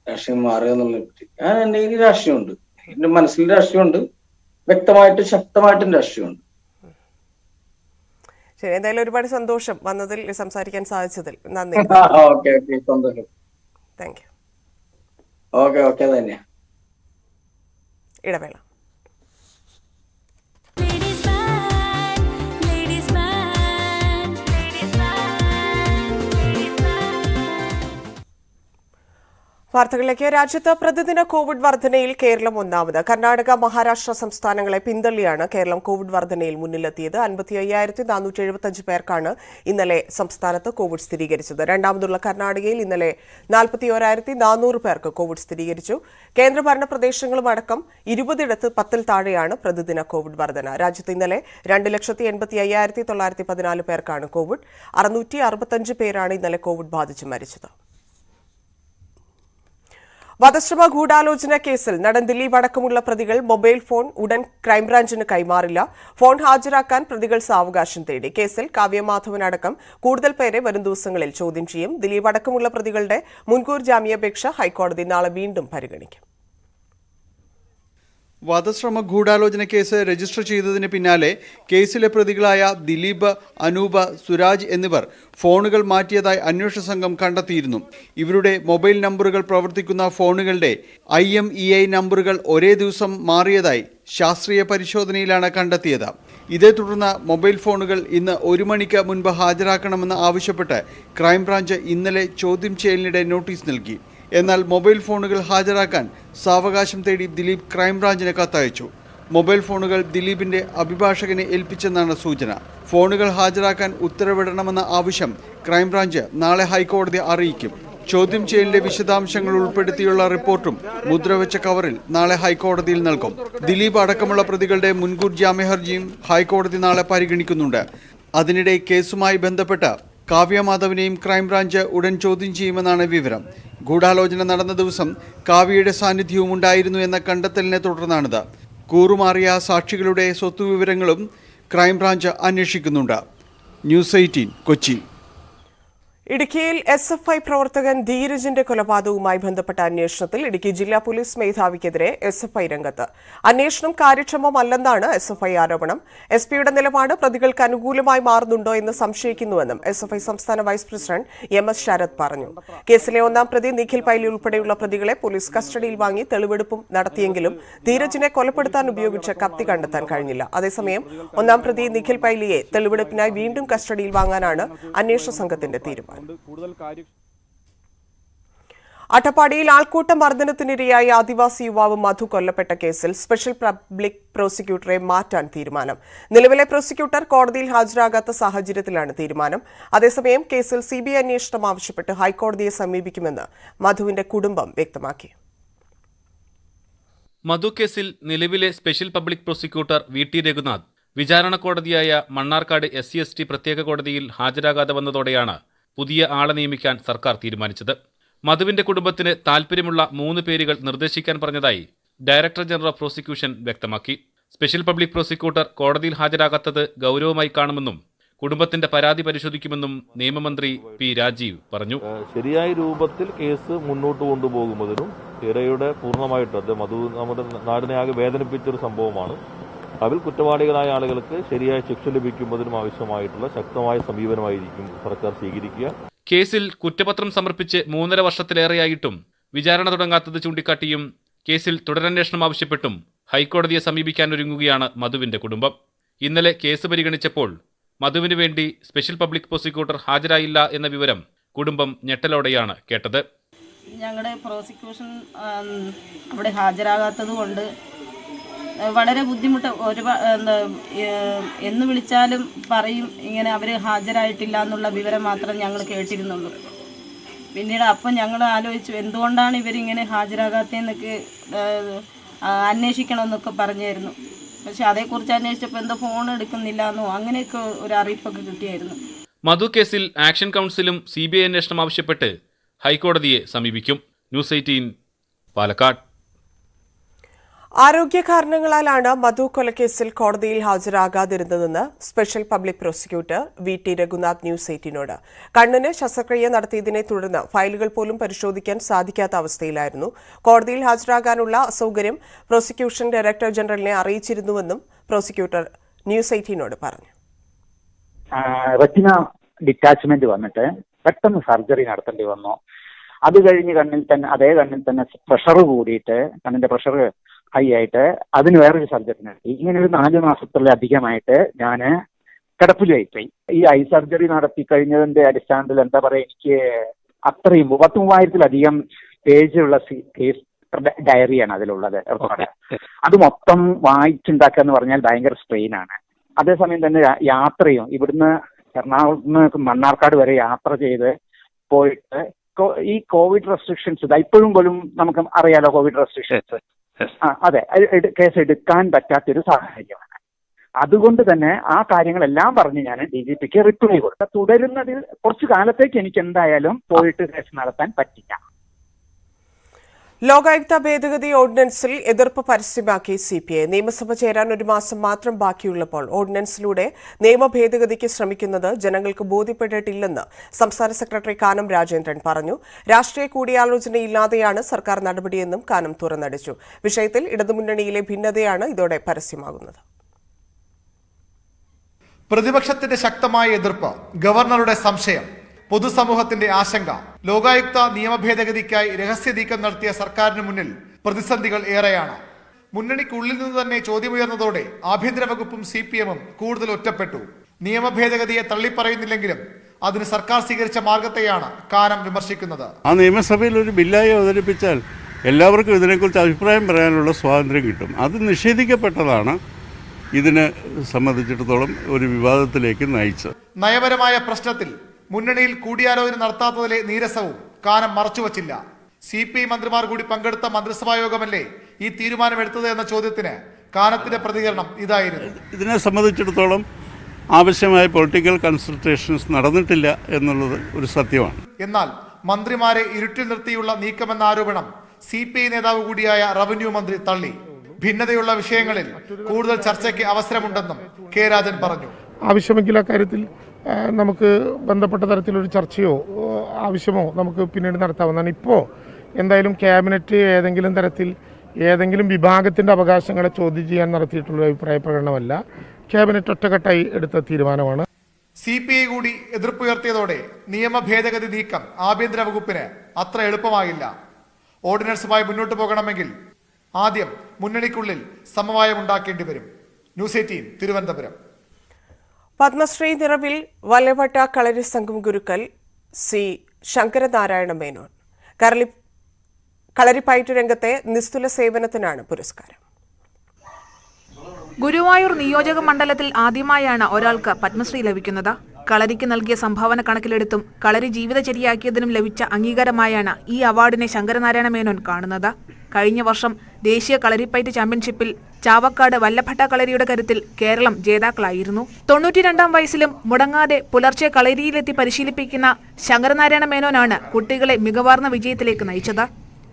രാഷ്ട്രീയം മാറുക എന്നുള്ളതിനെ പറ്റി. എന്റെ കയ്യിൽ രാഷ്ട്രീയമുണ്ട്, എന്റെ മനസ്സിൽ രാഷ്ട്രീയമുണ്ട്, വ്യക്തമായിട്ടും ശക്തമായിട്ടും രാഷ്ട്രീയമുണ്ട്. ശരി, എന്തായാലും ഒരുപാട് സന്തോഷം വന്നതിൽ, സംസാരിക്കാൻ സാധിച്ചതിൽ. നന്ദി. ഓക്കെ, സന്തോഷം. Thank you. ഓക്കെ തന്നെയാ. ഇടവേള. വാർത്തകളിലേക്ക്. രാജ്യത്ത് പ്രതിദിന കോവിഡ് വർധനയിൽ കേരളം ഒന്നാമത്. കർണാടക, മഹാരാഷ്ട്ര സംസ്ഥാനങ്ങളെ പിന്തള്ളിയാണ് കേരളം കോവിഡ് വർധനയിൽ മുന്നിലെത്തിയത്. 55,475 പേർക്കാണ് ഇന്നലെ സംസ്ഥാനത്ത് കോവിഡ് സ്ഥിരീകരിച്ചത്. രണ്ടാമതുള്ള കർണാടകയിൽ ഇന്നലെ 41,400 പേർക്ക് കോവിഡ് സ്ഥിരീകരിച്ചു. കേന്ദ്രഭരണ പ്രദേശങ്ങളും അടക്കം 20ഇടത്ത് 10ൽ താഴെയാണ് പ്രതിദിന കോവിഡ് വർധന. രാജ്യത്ത് ഇന്നലെ 2,85,914 പേർക്കാണ് കോവിഡ്. 665 പേരാണ് ഇന്നലെ കോവിഡ് ബാധിച്ച് മരിച്ചത്. വധശ്രമ ഗൂഢാലോചന കേസിൽ നടൻ ദിലീപ് അടക്കമുള്ള പ്രതികൾ മൊബൈൽ ഫോൺ ഉടൻ ക്രൈംബ്രാഞ്ചിന് കൈമാറില്ല. ഫോൺ ഹാജരാക്കാൻ പ്രതികൾ സാവകാശം തേടി. കേസിൽ കാവ്യമാധവൻ അടക്കം കൂടുതൽ പേരെ വരും ദിവസങ്ങളിൽ ചോദ്യം ചെയ്യും. ദിലീപ് അടക്കമുള്ള പ്രതികളുടെ മുൻകൂർ ജാമ്യാപേക്ഷ ഹൈക്കോടതി നാളെ വീണ്ടും പരിഗണിക്കും. വധശ്രമ ഗൂഢാലോചന കേസ് രജിസ്റ്റർ ചെയ്തതിന് പിന്നാലെ കേസിലെ പ്രതികളായ ദിലീപ്, അനൂപ്, സുരാജ് എന്നിവർ ഫോണുകൾ മാറ്റിയതായി അന്വേഷണ സംഘം കണ്ടെത്തിയിരുന്നു. ഇവരുടെ മൊബൈൽ നമ്പറുകൾ പ്രവർത്തിക്കുന്ന ഫോണുകളുടെ IMEI നമ്പറുകൾ ഒരേ ദിവസം മാറിയതായി ശാസ്ത്രീയ പരിശോധനയിലാണ് കണ്ടെത്തിയത്. ഇതേ തുടർന്ന് മൊബൈൽ ഫോണുകൾ ഇന്ന് 1 മണിക്ക് മുൻപ് ഹാജരാക്കണമെന്ന് ആവശ്യപ്പെട്ട് ക്രൈംബ്രാഞ്ച് ഇന്നലെ ചോദ്യം ചെയ്യലിനിടെ നോട്ടീസ് നൽകി. എന്നാൽ മൊബൈൽ ഫോണുകൾ ഹാജരാക്കാൻ സാവകാശം തേടി ദിലീപ് ക്രൈംബ്രാഞ്ചിന് കത്തയച്ചു. മൊബൈൽ ഫോണുകൾ ദിലീപിന്റെ അഭിഭാഷകനെ ഏൽപ്പിച്ചെന്നാണ് സൂചന. ഫോണുകൾ ഹാജരാക്കാൻ ഉത്തരവിടണമെന്ന ആവശ്യം ക്രൈംബ്രാഞ്ച് നാളെ ഹൈക്കോടതിയെ അറിയിക്കും. ചോദ്യം ചെയ്യലിന്റെ വിശദാംശങ്ങൾ ഉൾപ്പെടുത്തിയുള്ള റിപ്പോർട്ടും മുദ്രവെച്ച കവറിൽ നാളെ ഹൈക്കോടതിയിൽ നൽകും. ദിലീപ് അടക്കമുള്ള പ്രതികളുടെ മുൻകൂർ ജാമ്യ ഹർജിയും ഹൈക്കോടതി നാളെ പരിഗണിക്കുന്നുണ്ട്. അതിനിടെ കേസുമായി ബന്ധപ്പെട്ട കാവ്യമാധവനെയും ക്രൈംബ്രാഞ്ച് ഉടൻ ചോദ്യം ചെയ്യുമെന്നാണ് വിവരം. ഗൂഢാലോചന നടന്ന ദിവസം കാവ്യയുടെ സാന്നിധ്യവും ഉണ്ടായിരുന്നു എന്ന കണ്ടെത്തലിനെ തുടർന്നാണിത്. കൂറുമാറിയ സാക്ഷികളുടെ സ്വത്തുവിവരങ്ങളും ക്രൈംബ്രാഞ്ച് അന്വേഷിക്കുന്നുണ്ട്. ന്യൂസ് 18 കൊച്ചി. ഇടുക്കിയിൽ SFI പ്രവർത്തകൻ ധീരജിന്റെ കൊലപാതകവുമായി ബന്ധപ്പെട്ട അന്വേഷണത്തിൽ ഇടുക്കി ജില്ലാ പോലീസ് മേധാവിക്കെതിരെ SFI രംഗത്ത്. അന്വേഷണം കാര്യക്ഷമമല്ലെന്നാണ് SFI ആരോപണം. SP-യുടെ നിലപാട് പ്രതികൾക്ക് അനുകൂലമായി മാറുന്നുണ്ടോ എന്ന് സംശയിക്കുന്നുവെന്നും SFI സംസ്ഥാന വൈസ് പ്രസിഡന്റ് MS ശരത് പറഞ്ഞു. കേസിലെ ഒന്നാം പ്രതി നിഖിൽ പൈലി ഉൾപ്പെടെയുള്ള പ്രതികളെ പോലീസ് കസ്റ്റഡിയിൽ വാങ്ങി തെളിവെടുപ്പും നടത്തിയെങ്കിലും ധീരജിനെ കൊലപ്പെടുത്താൻ ഉപയോഗിച്ച കത്തി കണ്ടെത്താൻ കഴിഞ്ഞില്ല. അതേസമയം ഒന്നാം പ്രതി നിഖിൽ പൈലിയെ തെളിവെടുപ്പിനായി വീണ്ടും കസ്റ്റഡിയിൽ വാങ്ങാനാണ് അന്വേഷണ സംഘത്തിന്റെ തീരുമാനം. അട്ടപ്പാടിയിൽ ആൾക്കൂട്ട മർദ്ദനത്തിനിരയായ ആദിവാസി യുവാവ് മധു കൊല്ലപ്പെട്ട കേസിൽ സ്പെഷ്യൽ പബ്ലിക് പ്രോസിക്യൂട്ടറെ മാറ്റാൻ തീരുമാനം. നിലവിലെ പ്രോസിക്യൂട്ടർ കോടതിയിൽ ഹാജരാകാത്ത സാഹചര്യത്തിലാണ് തീരുമാനം. അതേസമയം കേസിൽ CBI അന്വേഷണം ആവശ്യപ്പെട്ട് ഹൈക്കോടതിയെ സമീപിക്കുമെന്ന് മധുവിന്റെ കുടുംബം വ്യക്തമാക്കി. മധു കേസിൽ നിലവിലെ special public prosecutor VT Raghunath വിചാരണ കോടതിയായ മണ്ണാർക്കാട് SC/ST പ്രത്യേക കോടതിയിൽ ഹാജരാകാതെ വന്നതോടെയാണ് പുതിയ ആളെ നിയമിക്കാൻ സർക്കാർ തീരുമാനിച്ചത്. മധുവിന്റെ കുടുംബത്തിന് താൽപ്പര്യമുള്ള 3 പേരുകൾ നിർദ്ദേശിക്കാൻ പറഞ്ഞതായി ഡയറക്ടർ ജനറൽ ഓഫ് പ്രോസിക്യൂഷൻ വ്യക്തമാക്കി. സ്പെഷ്യൽ പബ്ലിക് പ്രോസിക്യൂട്ടർ കോടതിയിൽ ഹാജരാകാത്തത് ഗൗരവമായി കാണുമെന്നും കുടുംബത്തിന്റെ പരാതി പരിശോധിക്കുമെന്നും നിയമമന്ത്രി P. രാജീവ് പറഞ്ഞു. ശരിയായ രൂപത്തിൽ കേസ് മുന്നോട്ട് കൊണ്ടുപോകുന്നതിനും ഇരയുടെ പൂർണ്ണമായിട്ട് മധു നമ്മുടെ നാടിനെ ആകെ വേദനിപ്പിച്ചൊരു സംഭവമാണ്. അതിൽ കുറ്റവാളികളായ ആളുകൾക്ക് ശരിയായ ശിക്ഷ ലഭിക്കുന്നതിനും ആവശ്യമായിട്ടുള്ള ശക്തമായ സമീപനമായിരിക്കും സർക്കാർ സ്വീകരിക്കുക. കേസിൽ കുറ്റപത്രം സമർപ്പിച്ച് 3.5 വർഷത്തിലേറെയായിട്ടും വിചാരണ തുടങ്ങാത്തത് ചൂണ്ടിക്കാട്ടിയും കേസിൽ തുടരന്വേഷണം ആവശ്യപ്പെട്ടും ഹൈക്കോടതിയെ സമീപിക്കാനൊരുങ്ങുകയാണ് മധുവിന്റെ കുടുംബം. ഇന്നലെ കേസ് പരിഗണിച്ചപ്പോൾ മധുവിന് വേണ്ടി സ്പെഷ്യൽ പബ്ലിക് പ്രോസിക്യൂട്ടർ ഹാജരായില്ല എന്ന വിവരം കുടുംബം ഞെട്ടലോടെയാണ് കേട്ടത്. ഞങ്ങളുടെ പ്രോസിക്യൂഷൻ അവിടെ ഹാജരാകാത്തത് കൊണ്ട് വളരെ ബുദ്ധിമുട്ട് എന്ന് വിളിച്ചാലും പറയും ഇങ്ങനെ അവർ ഹാജരായിട്ടില്ല എന്നുള്ള വിവരം മാത്രം ഞങ്ങൾ കേട്ടിരുന്നുള്ളൂ. പിന്നീട് അപ്പം ഞങ്ങൾ ആലോചിച്ചു എന്തുകൊണ്ടാണ് ഇവരിങ്ങനെ ഹാജരാകാത്തതെന്നൊക്കെ അന്വേഷിക്കണമെന്നൊക്കെ പറഞ്ഞായിരുന്നു. പക്ഷെ അതേക്കുറിച്ച് അന്വേഷിച്ചപ്പോൾ എന്തോ ഫോൺ എടുക്കുന്നില്ല എന്നോ അങ്ങനെയൊക്കെ ഒരു അറിയിപ്പൊക്കെ കിട്ടിയായിരുന്നു. മധു കേസിൽ ആക്ഷൻ കൗൺസിലും CBI അന്വേഷണം ആവശ്യപ്പെട്ട് ഹൈക്കോടതിയെ സമീപിക്കും. ന്യൂസ് 18 പാലക്കാട്. ആരോഗ്യ കാരണങ്ങളാലാണ് മധു കൊലക്കേസിൽ കോടതിയിൽ ഹാജരാകാതിരുന്നതെന്ന് special public prosecutor VT Raghunath news 18നോട്. കണ്ണിന് ശസ്ത്രക്രിയ നടത്തിയതിനെ തുടർന്ന് ഫയലുകൾ പോലും പരിശോധിക്കാൻ സാധിക്കാത്ത അവസ്ഥയിലായിരുന്നു. കോടതിയിൽ ഹാജരാകാനുള്ള അസൗകര്യം പ്രോസിക്യൂഷൻ ഡയറക്ടർ ജനറലിനെ അറിയിച്ചിരുന്നുവെന്നും പ്രോസിക്യൂട്ടർ ന്യൂസ് 18നോട് പറഞ്ഞു. റെറ്റിന ഡിറ്റാച്ച്മെന്റ് വന്നിട്ട് പെട്ടെന്ന് സർജറി നടത്തേണ്ടി വന്നു. അത് കഴിഞ്ഞ് അതേ കണ്ണിൽ തന്നെ പ്രഷർ കൂടിയിട്ട് കണ്ണിന്റെ പ്രഷർ ഹൈ ആയിട്ട് അതിന് വേറൊരു സർജറി നടത്തി. ഇങ്ങനെ ഒരു 4 മാസത്തിലധികമായിട്ട് ഞാൻ കിടപ്പിലായിപ്പോയി. ഈ ഐ സർജറി നടത്തി കഴിഞ്ഞതിന്റെ അടിസ്ഥാനത്തിൽ എന്താ പറയുക, എനിക്ക് അത്രയും 33,000-ലധികം പേജുള്ള കേസ് ഡയറിയാണ് അതിലുള്ളത്. അത് മൊത്തം വായിച്ചുണ്ടാക്കുക എന്ന് പറഞ്ഞാൽ ഭയങ്കര സ്ട്രെയിൻ ആണ്. അതേസമയം തന്നെ യാത്രയും ഇവിടുന്ന് എറണാകുളത്ത് നിന്ന് മണ്ണാർക്കാട് വരെ യാത്ര ചെയ്ത് പോയിട്ട് ഈ കോവിഡ് റെസ്ട്രിക്ഷൻസ് ഇപ്പോഴും പോലും നമുക്ക് അറിയാലോ, കോവിഡ് റെസ്ട്രിക്ഷൻസ് അതെ കേസ് എടുക്കാൻ പറ്റാത്തൊരു സാഹചര്യമാണ്. അതുകൊണ്ട് തന്നെ ആ കാര്യങ്ങളെല്ലാം പറഞ്ഞ് ഞാൻ DGPക്ക് റിപ്ലൈ കൊടുത്തു. തുടരുന്നതിൽ കുറച്ചു കാലത്തേക്ക് എനിക്ക് എന്തായാലും പോയിട്ട് കേസ് നടത്താൻ പറ്റില്ല. ലോകായുക്ത ഭേദഗതി ഓർഡിനൻസിൽ എതിർപ്പ് പരസ്യമാക്കി CPI. നിയമസഭ ചേരാൻ 1 മാസം മാത്രം ബാക്കിയുള്ളപ്പോൾ ഓർഡിനൻസിലൂടെ നിയമ ഭേദഗതിക്ക് ശ്രമിക്കുന്നത് ജനങ്ങൾക്ക് ബോധ്യപ്പെട്ടിട്ടില്ലെന്ന് സംസ്ഥാന സെക്രട്ടറി കാനം രാജേന്ദ്രൻ പറഞ്ഞു. രാഷ്ട്രീയ കൂടിയാലോചനയില്ലാതെയാണ് സർക്കാർ നടപടിയെന്നും കാനം തുറന്നടിച്ചു. വിഷയത്തിൽ ഇടതുമുന്നണിയിലെ ഭിന്നതയാണ് ഇതോടെ പരസ്യമാകുന്നത്. പ്രതിപക്ഷത്തിന്റെ ശക്തമായ എതിർപ്പ്, ഗവർണറുടെ സംശയം, പൊതുസമൂഹത്തിന്റെ ആശങ്ക, ലോകായുക്ത നിയമ ഭേദഗതിക്കായി രഹസ്യ നീക്കം നടത്തിയ സർക്കാരിന് മുന്നിൽ പ്രതിസന്ധികൾ ഏറെയാണ്. മുന്നണിക്കുള്ളിൽ നിന്ന് തന്നെ ചോദ്യമുയർന്നതോടെ ആഭ്യന്തര വകുപ്പും CPM-ഉം കൂടുതൽ ഒറ്റപ്പെട്ടു. നിയമ ഭേദഗതിയെ തള്ളിപ്പറയുന്നില്ലെങ്കിലും അതിന് സർക്കാർ സ്വീകരിച്ച മാർഗത്തെയാണ് കാനം വിമർശിക്കുന്നത്. ആ നിയമസഭയിൽ ഒരു ബില്ലായി അവതരിപ്പിച്ചാൽ എല്ലാവർക്കും ഇതിനെക്കുറിച്ച് അഭിപ്രായം പറയാനുള്ള സ്വാതന്ത്ര്യം കിട്ടും. അത് നിഷേധിക്കപ്പെട്ടതാണ് ഇതിനെ സംബന്ധിച്ചിടത്തോളം ഒരു വിവാദത്തിലേക്ക് നയിച്ചത്. നയപരമായ പ്രശ്നത്തിൽ മുന്നണിയിൽ കൂടിയാലോചന നടത്താത്തതിലെ നീരസവും കാനം മറച്ചുവച്ചില്ല. CPI മന്ത്രിമാർ കൂടി പങ്കെടുത്ത മന്ത്രിസഭാ യോഗമല്ലേ ഈ തീരുമാനമെടുത്തത് എന്ന ചോദ്യത്തിന് കാനത്തിന്റെ പ്രതികരണം ഇതായിരുന്നു. ഇതിനെ സംബന്ധിച്ചിടത്തോളം ആവശ്യമായ പൊളിറ്റിക്കൽ കൺസൾട്ടേഷൻസ് നടന്നിട്ടില്ല എന്നുള്ളത് ഒരു സത്യമാണ്. എന്നാൽ മന്ത്രിമാരെ ഇരുട്ടിൽ നിർത്തിയുള്ള നീക്കമെന്ന ആരോപണം CPI നേതാവ് കൂടിയായ റവന്യൂ മന്ത്രി തള്ളി. ഭിന്നതയുള്ള വിഷയങ്ങളിൽ കൂടുതൽ ചർച്ചയ്ക്ക് അവസരമുണ്ടെന്നും K. രാജൻ പറഞ്ഞു. ആവശ്യമെങ്കിൽ അക്കാര്യത്തിൽ നമുക്ക് ബന്ധപ്പെട്ട തരത്തിലൊരു ചർച്ചയോ ആവശ്യമോ നമുക്ക് പിന്നീട് നടത്താവുന്നതാണ്. ഇപ്പോൾ എന്തായാലും ക്യാബിനറ്റ് ഏതെങ്കിലും തരത്തിൽ ഏതെങ്കിലും വിഭാഗത്തിൻ്റെ അവകാശങ്ങളെ ചോദ്യം ചെയ്യാൻ നടത്തിയിട്ടുള്ള അഭിപ്രായ പ്രകടനമല്ല. ക്യാബിനറ്റ് ഒറ്റക്കെട്ടായി എടുത്ത തീരുമാനമാണ്. CPI കൂടി എതിർപ്പുയർത്തിയതോടെ നിയമ ഭേദഗതി നീക്കം ആഭ്യന്തര വകുപ്പിന് അത്ര എളുപ്പമാകില്ല. ഓർഡിനൻസുമായി മുന്നോട്ട് പോകണമെങ്കിൽ ആദ്യം മുന്നണിക്കുള്ളിൽ സമവായം ഉണ്ടാക്കേണ്ടി വരും. ന്യൂസ് 18 തിരുവനന്തപുരം. പത്മശ്രീ നിറവിൽ വല്ലഭട്ട കളരി സംഘം ഗുരുക്കൾ C. ശങ്കരനാരായണ മേനോൻ. കളരിപ്പയറ്റ് രംഗത്തെ നിസ്തുല സേവനത്തിനാണ് പുരസ്കാരം. ഗുരുവായൂർ നിയോജക മണ്ഡലത്തിൽ ആദ്യമായാണ് ഒരാൾക്ക് പത്മശ്രീ ലഭിക്കുന്നത്. കളരിക്ക് നൽകിയ സംഭാവന കണക്കിലെടുത്തും കളരി ജീവിതചര്യയാക്കിയതിനും ലഭിച്ച അംഗീകാരമായാണ് ഈ അവാർഡിനെ ശങ്കരനാരായണ മേനോൻ കാണുന്നത്. കഴിഞ്ഞ വർഷം ദേശീയ കളരിപ്പയറ്റ് ചാമ്പ്യൻഷിപ്പിൽ ചാവക്കാട് വല്ലഭട്ട കളരിയുടെ കരുത്തിൽ കേരളം ജേതാക്കളായിരുന്നു. 92-ാം വയസ്സിലും മുടങ്ങാതെ പുലർച്ചെ കളരിയിലെത്തി പരിശീലിപ്പിക്കുന്ന ശങ്കരനാരായണ മേനോനാണ് കുട്ടികളെ മികവാർന്ന വിജയത്തിലേക്ക് നയിച്ചത്.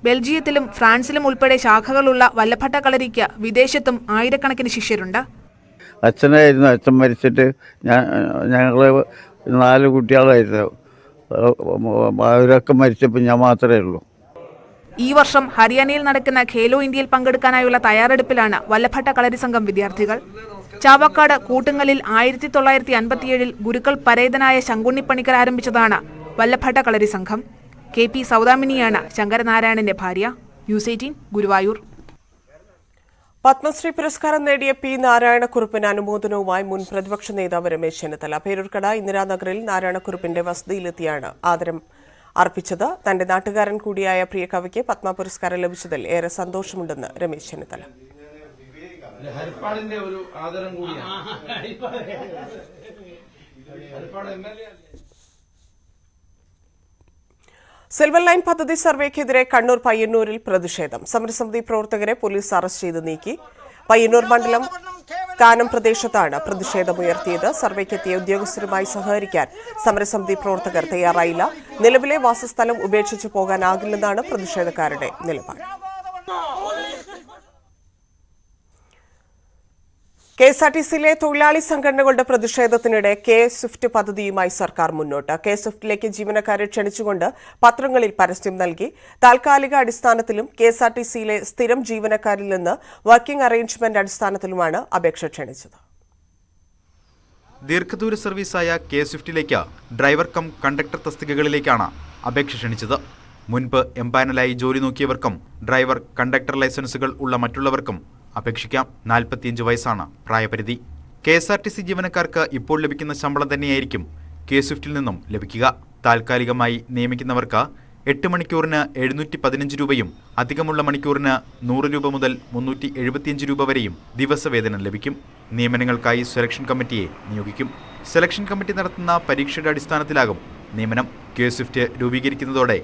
ബെൽജിയത്തിലും ഫ്രാൻസിലും ഉൾപ്പെടെ ശാഖകളുള്ള വല്ലഭട്ട കളരിക്ക് വിദേശത്തും ആയിരക്കണക്കിന് ശിഷ്യരുണ്ട്. അച്ഛനായിരുന്നു. അച്ഛൻ മരിച്ചിട്ട് ഞങ്ങൾ 4 കുട്ടികളായിരുന്നു. അവരൊക്കെ മരിച്ചപ്പോൾ ഞാൻ മാത്രമേ ഉള്ളൂ. ഈ വർഷം ഹരിയാനയിൽ നടക്കുന്ന ഖേലോ ഇന്ത്യയിൽ പങ്കെടുക്കാനായുള്ള തയ്യാറെടുപ്പിലാണ് വല്ലഭട്ട കളരി സംഘം വിദ്യാർത്ഥികൾ. ചാവക്കാട് കൂട്ടുങ്ങലിൽ 1957 ഗുരുക്കൾ പരേതനായ ശങ്കുണ്ണിപ്പണിക്കർ ആരംഭിച്ചതാണ് വല്ലഭട്ട കളരി സംഘം. KP സൗദാമിനിയാണ് ശങ്കരനാരായണന്റെ ഭാര്യ. ന്യൂസ് 18 ഗുരുവായൂർ. പത്മശ്രീ പുരസ്കാരം നേടിയ P. നാരായണക്കുറുപ്പിന് അനുമോദനവുമായി മുൻ പ്രതിപക്ഷ നേതാവ് രമേശ് ചെന്നിത്തല പേരൂർക്കട ഇന്ദിരാനഗറിൽ നാരായണക്കുറുപ്പിന്റെ വസതിയിലെത്തിയാണ് ആദരം അർപ്പിച്ചത്. തന്റെ നാട്ടുകാരൻ കൂടിയായ പ്രിയ കവിക്ക് പത്മ പുരസ്കാരം ലഭിച്ചതിൽ ഏറെ സന്തോഷമുണ്ടെന്ന് രമേശ് ചെന്നിത്തല. ഹരിപ്പാടിന്റെ ഒരു ആദരം കൂടിയാണ്. സിൽവർ ലൈൻ പദ്ധതി സർവേക്കെതിരെ കണ്ണൂർ പയ്യന്നൂരിൽ പ്രതിഷേധം. സമരസമിതി പ്രവർത്തകരെ പോലീസ് അറസ്റ്റ് ചെയ്ത് നീക്കി. പയ്യന്നൂർ മണ്ഡലം കാനം പ്രദേശത്താണ് പ്രതിഷേധമുയർത്തിയത്. സർവേക്കെത്തിയ ഉദ്യോഗസ്ഥരുമായി സഹകരിക്കാൻ സമരസമിതി പ്രവർത്തകർ തയ്യാറായില്ല. നിലവിലെ വാസസ്ഥലം ഉപേക്ഷിച്ചു പോകാനാകില്ലെന്നാണ് പ്രതിഷേധക്കാരുടെ നിലപാട്. കെഎസ്ആർടിസിയിലെ തൊഴിലാളി സംഘടനകളുടെ പ്രതിഷേധത്തിനിടെ കെ സ്വിഫ്റ്റ് പദ്ധതിയുമായി സർക്കാർ മുന്നോട്ട്. കെ സ്വിഫ്റ്റിലേക്ക് ജീവനക്കാരെ ക്ഷണിച്ചുകൊണ്ട് പത്രങ്ങളിൽ പരസ്യം നൽകി. താൽക്കാലിക അടിസ്ഥാനത്തിലും കെഎസ്ആർടിസിയിലെ സ്ഥിരം ജീവനക്കാരിൽ നിന്ന് വർക്കിംഗ് അറേഞ്ച്മെന്റ് അടിസ്ഥാനത്തിലുമാണ് അപേക്ഷ ക്ഷണിച്ചത്. ദീർഘദൂര സർവീസായ കെ സ്വിഫ്റ്റിലേക്ക് ഡ്രൈവർ കം കണ്ടക്ടർ തസ്തികകളിലേക്കാണ് അപേക്ഷ ക്ഷണിച്ചത്. മുൻപ് എംപാനലായി ജോലി നോക്കിയവർക്കും ഡ്രൈവർ കണ്ടക്ടർ ലൈസൻസുകൾ ഉള്ള മറ്റുള്ളവർക്കും അപേക്ഷിക്കാം. 45 വയസ്സാണ് പ്രായപരിധി. കെഎസ്ആർടിസി ജീവനക്കാർക്ക് ഇപ്പോൾ ലഭിക്കുന്ന ശമ്പളം തന്നെയായിരിക്കും കെ സ്വിഫ്റ്റിൽ നിന്നും ലഭിക്കുക. താൽക്കാലികമായി നിയമിക്കുന്നവർക്ക് 8 മണിക്കൂറിന് 715 രൂപയും അധികമുള്ള മണിക്കൂറിന് 100 രൂപ മുതൽ 375 രൂപ വരെയും ദിവസവേതനം ലഭിക്കും. നിയമനങ്ങൾക്കായി സെലക്ഷൻ കമ്മിറ്റിയെ നിയോഗിക്കും. സെലക്ഷൻ കമ്മിറ്റി നടത്തുന്ന പരീക്ഷയുടെ അടിസ്ഥാനത്തിലാകും നിയമനം. കെ സ്വിഫ്റ്റ് രൂപീകരിക്കുന്നതോടെ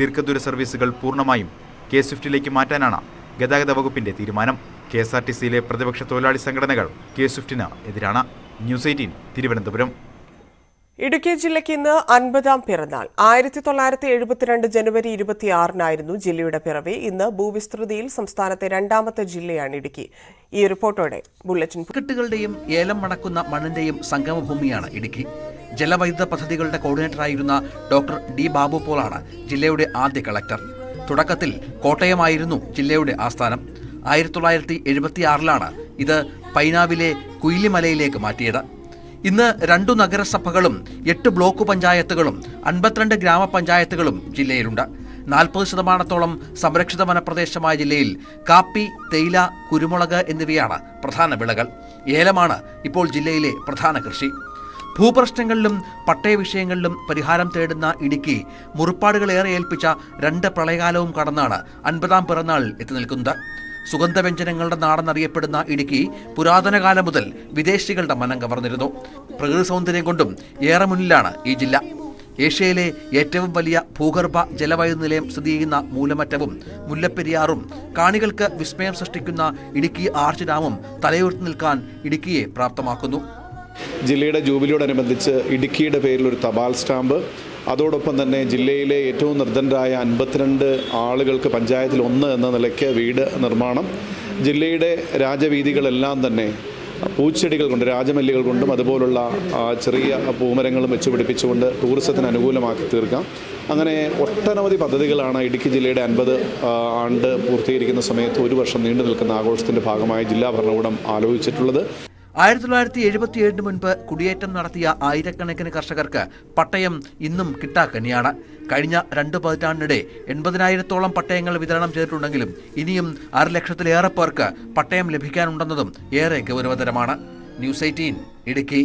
ദീർഘദൂര സർവീസുകൾ പൂർണ്ണമായും കെ സ്വിഫ്റ്റിലേക്ക് മാറ്റാനാണ് ഗതാഗത വകുപ്പിന്റെ തീരുമാനം. കെഎസ്ആർടിസിയിലെ പ്രതിപക്ഷ തൊഴിലാളി സംഘടനകൾ കെ സ്വിഫ്റ്റിന് എതിരാണ്. ന്യൂസ് 18 തിരുവനന്തപുരം. ഇടുക്കി ജില്ലയ്ക്ക് ഇന്ന് 50ാം പിറന്നാൾ. 1972 ജനുവരി 26-നായിരുന്നു ജില്ലയുടെ പിറവി. ഇന്ന് ഭൂവിസ്തൃതിയിൽ സംസ്ഥാനത്തെ 2ാമത്തെ ജില്ലയാണ് ഇടുക്കി. ഈ റിപ്പോർട്ടോടെ ബുള്ളറ്റിൻ. കെട്ടുകളുടെയും ഏലം മണക്കുന്ന മണ്ണിന്റെയും സംഗമഭൂമിയാണ് ഇടുക്കി. ജലവൈദ്യുത പദ്ധതികളുടെ കോർഡിനേറ്ററായിരുന്ന ഡോക്ടർ ഡി ബാബു പോളാണ് ജില്ലയുടെ ആദ്യ കളക്ടർ. തുടക്കത്തിൽ കോട്ടയമായിരുന്നു ജില്ലയുടെ ആസ്ഥാനം. 1976-ലാണ് ഇത് പൈനാവിലെ കുയിലിമലയിലേക്ക് മാറ്റിയത്. ഇന്ന് 2 നഗരസഭകളും 8 ബ്ലോക്ക് പഞ്ചായത്തുകളും 52 ഗ്രാമപഞ്ചായത്തുകളും ജില്ലയിലുണ്ട്. 40% സംരക്ഷിത വനപ്രദേശമായ ജില്ലയിൽ കാപ്പി, തേയില, കുരുമുളക് എന്നിവയാണ് പ്രധാന വിളകൾ. ഏലമാണ് ഇപ്പോൾ ജില്ലയിലെ പ്രധാന കൃഷി. ഭൂപ്രശ്നങ്ങളിലും പട്ടയ വിഷയങ്ങളിലും പരിഹാരം തേടുന്ന ഇടുക്കി മുറിപ്പാടുകളേറെ ഏൽപ്പിച്ച 2 പ്രളയകാലവും കടന്നാണ് 50ാം പിറന്നാളിൽ എത്തി നിൽക്കുന്നത്. സുഗന്ധവ്യഞ്ജനങ്ങളുടെ നാടെന്നറിയപ്പെടുന്ന ഇടുക്കി പുരാതന കാലം മുതൽ വിദേശികളുടെ മനം കവർന്നിരുന്നു. പ്രകൃതി സൗന്ദര്യം കൊണ്ടും ഏറെ മുന്നിലാണ് ഈ ജില്ല. ഏഷ്യയിലെ ഏറ്റവും വലിയ ഭൂഗർഭ ജലവൈദ്യുത നിലയം സ്ഥിതി ചെയ്യുന്ന മൂലമറ്റവും മുല്ലപ്പെരിയാറും കാണികൾക്ക് വിസ്മയം സൃഷ്ടിക്കുന്ന ഇടുക്കി ആർച്ച് ഡാമും തലയുയർത്തി നിൽക്കാൻ ഇടുക്കിയെ പ്രാപ്തമാക്കുന്നു. ജില്ലയുടെ ജൂബിലിയോടനുബന്ധിച്ച് ഇടുക്കിയുടെ പേരിൽ ഒരു തപാൽ സ്റ്റാമ്പ്, അതോടൊപ്പം തന്നെ ജില്ലയിലെ ഏറ്റവും നിർധനരായ 52 ആളുകൾക്ക് പഞ്ചായത്തിൽ 1 എന്ന നിലയ്ക്ക് വീട് നിർമ്മാണം, ജില്ലയുടെ രാജവീഥികളെല്ലാം തന്നെ പൂച്ചെടികൾ കൊണ്ട്, രാജമല്ലികൾ കൊണ്ടും അതുപോലുള്ള ചെറിയ പൂമരങ്ങളും വെച്ച് പിടിപ്പിച്ചുകൊണ്ട് ടൂറിസത്തിന് അനുകൂലമാക്കി തീർക്കാം. അങ്ങനെ ഒട്ടനവധി പദ്ധതികളാണ് ഇടുക്കി ജില്ലയുടെ 50 ആണ്ട് പൂർത്തീകരിക്കുന്ന സമയത്ത് 1 വർഷം നീണ്ടു നിൽക്കുന്ന ആഘോഷത്തിൻ്റെ ഭാഗമായി ജില്ലാ ഭരണകൂടം ആലോചിച്ചിട്ടുള്ളത്. 1977 മുൻപ് കുടിയേറ്റം നടത്തിയ ആയിരക്കണക്കിന് കർഷകർക്ക് പട്ടയം ഇന്നും കിട്ടാക്കനിയാണ്. കഴിഞ്ഞ 2 പതിറ്റാണ്ടിനിടെ 80,000-ഓളം പട്ടയങ്ങൾ വിതരണം ചെയ്തിട്ടുണ്ടെങ്കിലും ഇനിയും 6 ലക്ഷത്തിലേറെ പേർക്ക് പട്ടയം ലഭിക്കാനുണ്ടെന്നതും ഏറെ ഗൗരവതരമാണ്. ന്യൂസ് 18 ഇടുക്കി.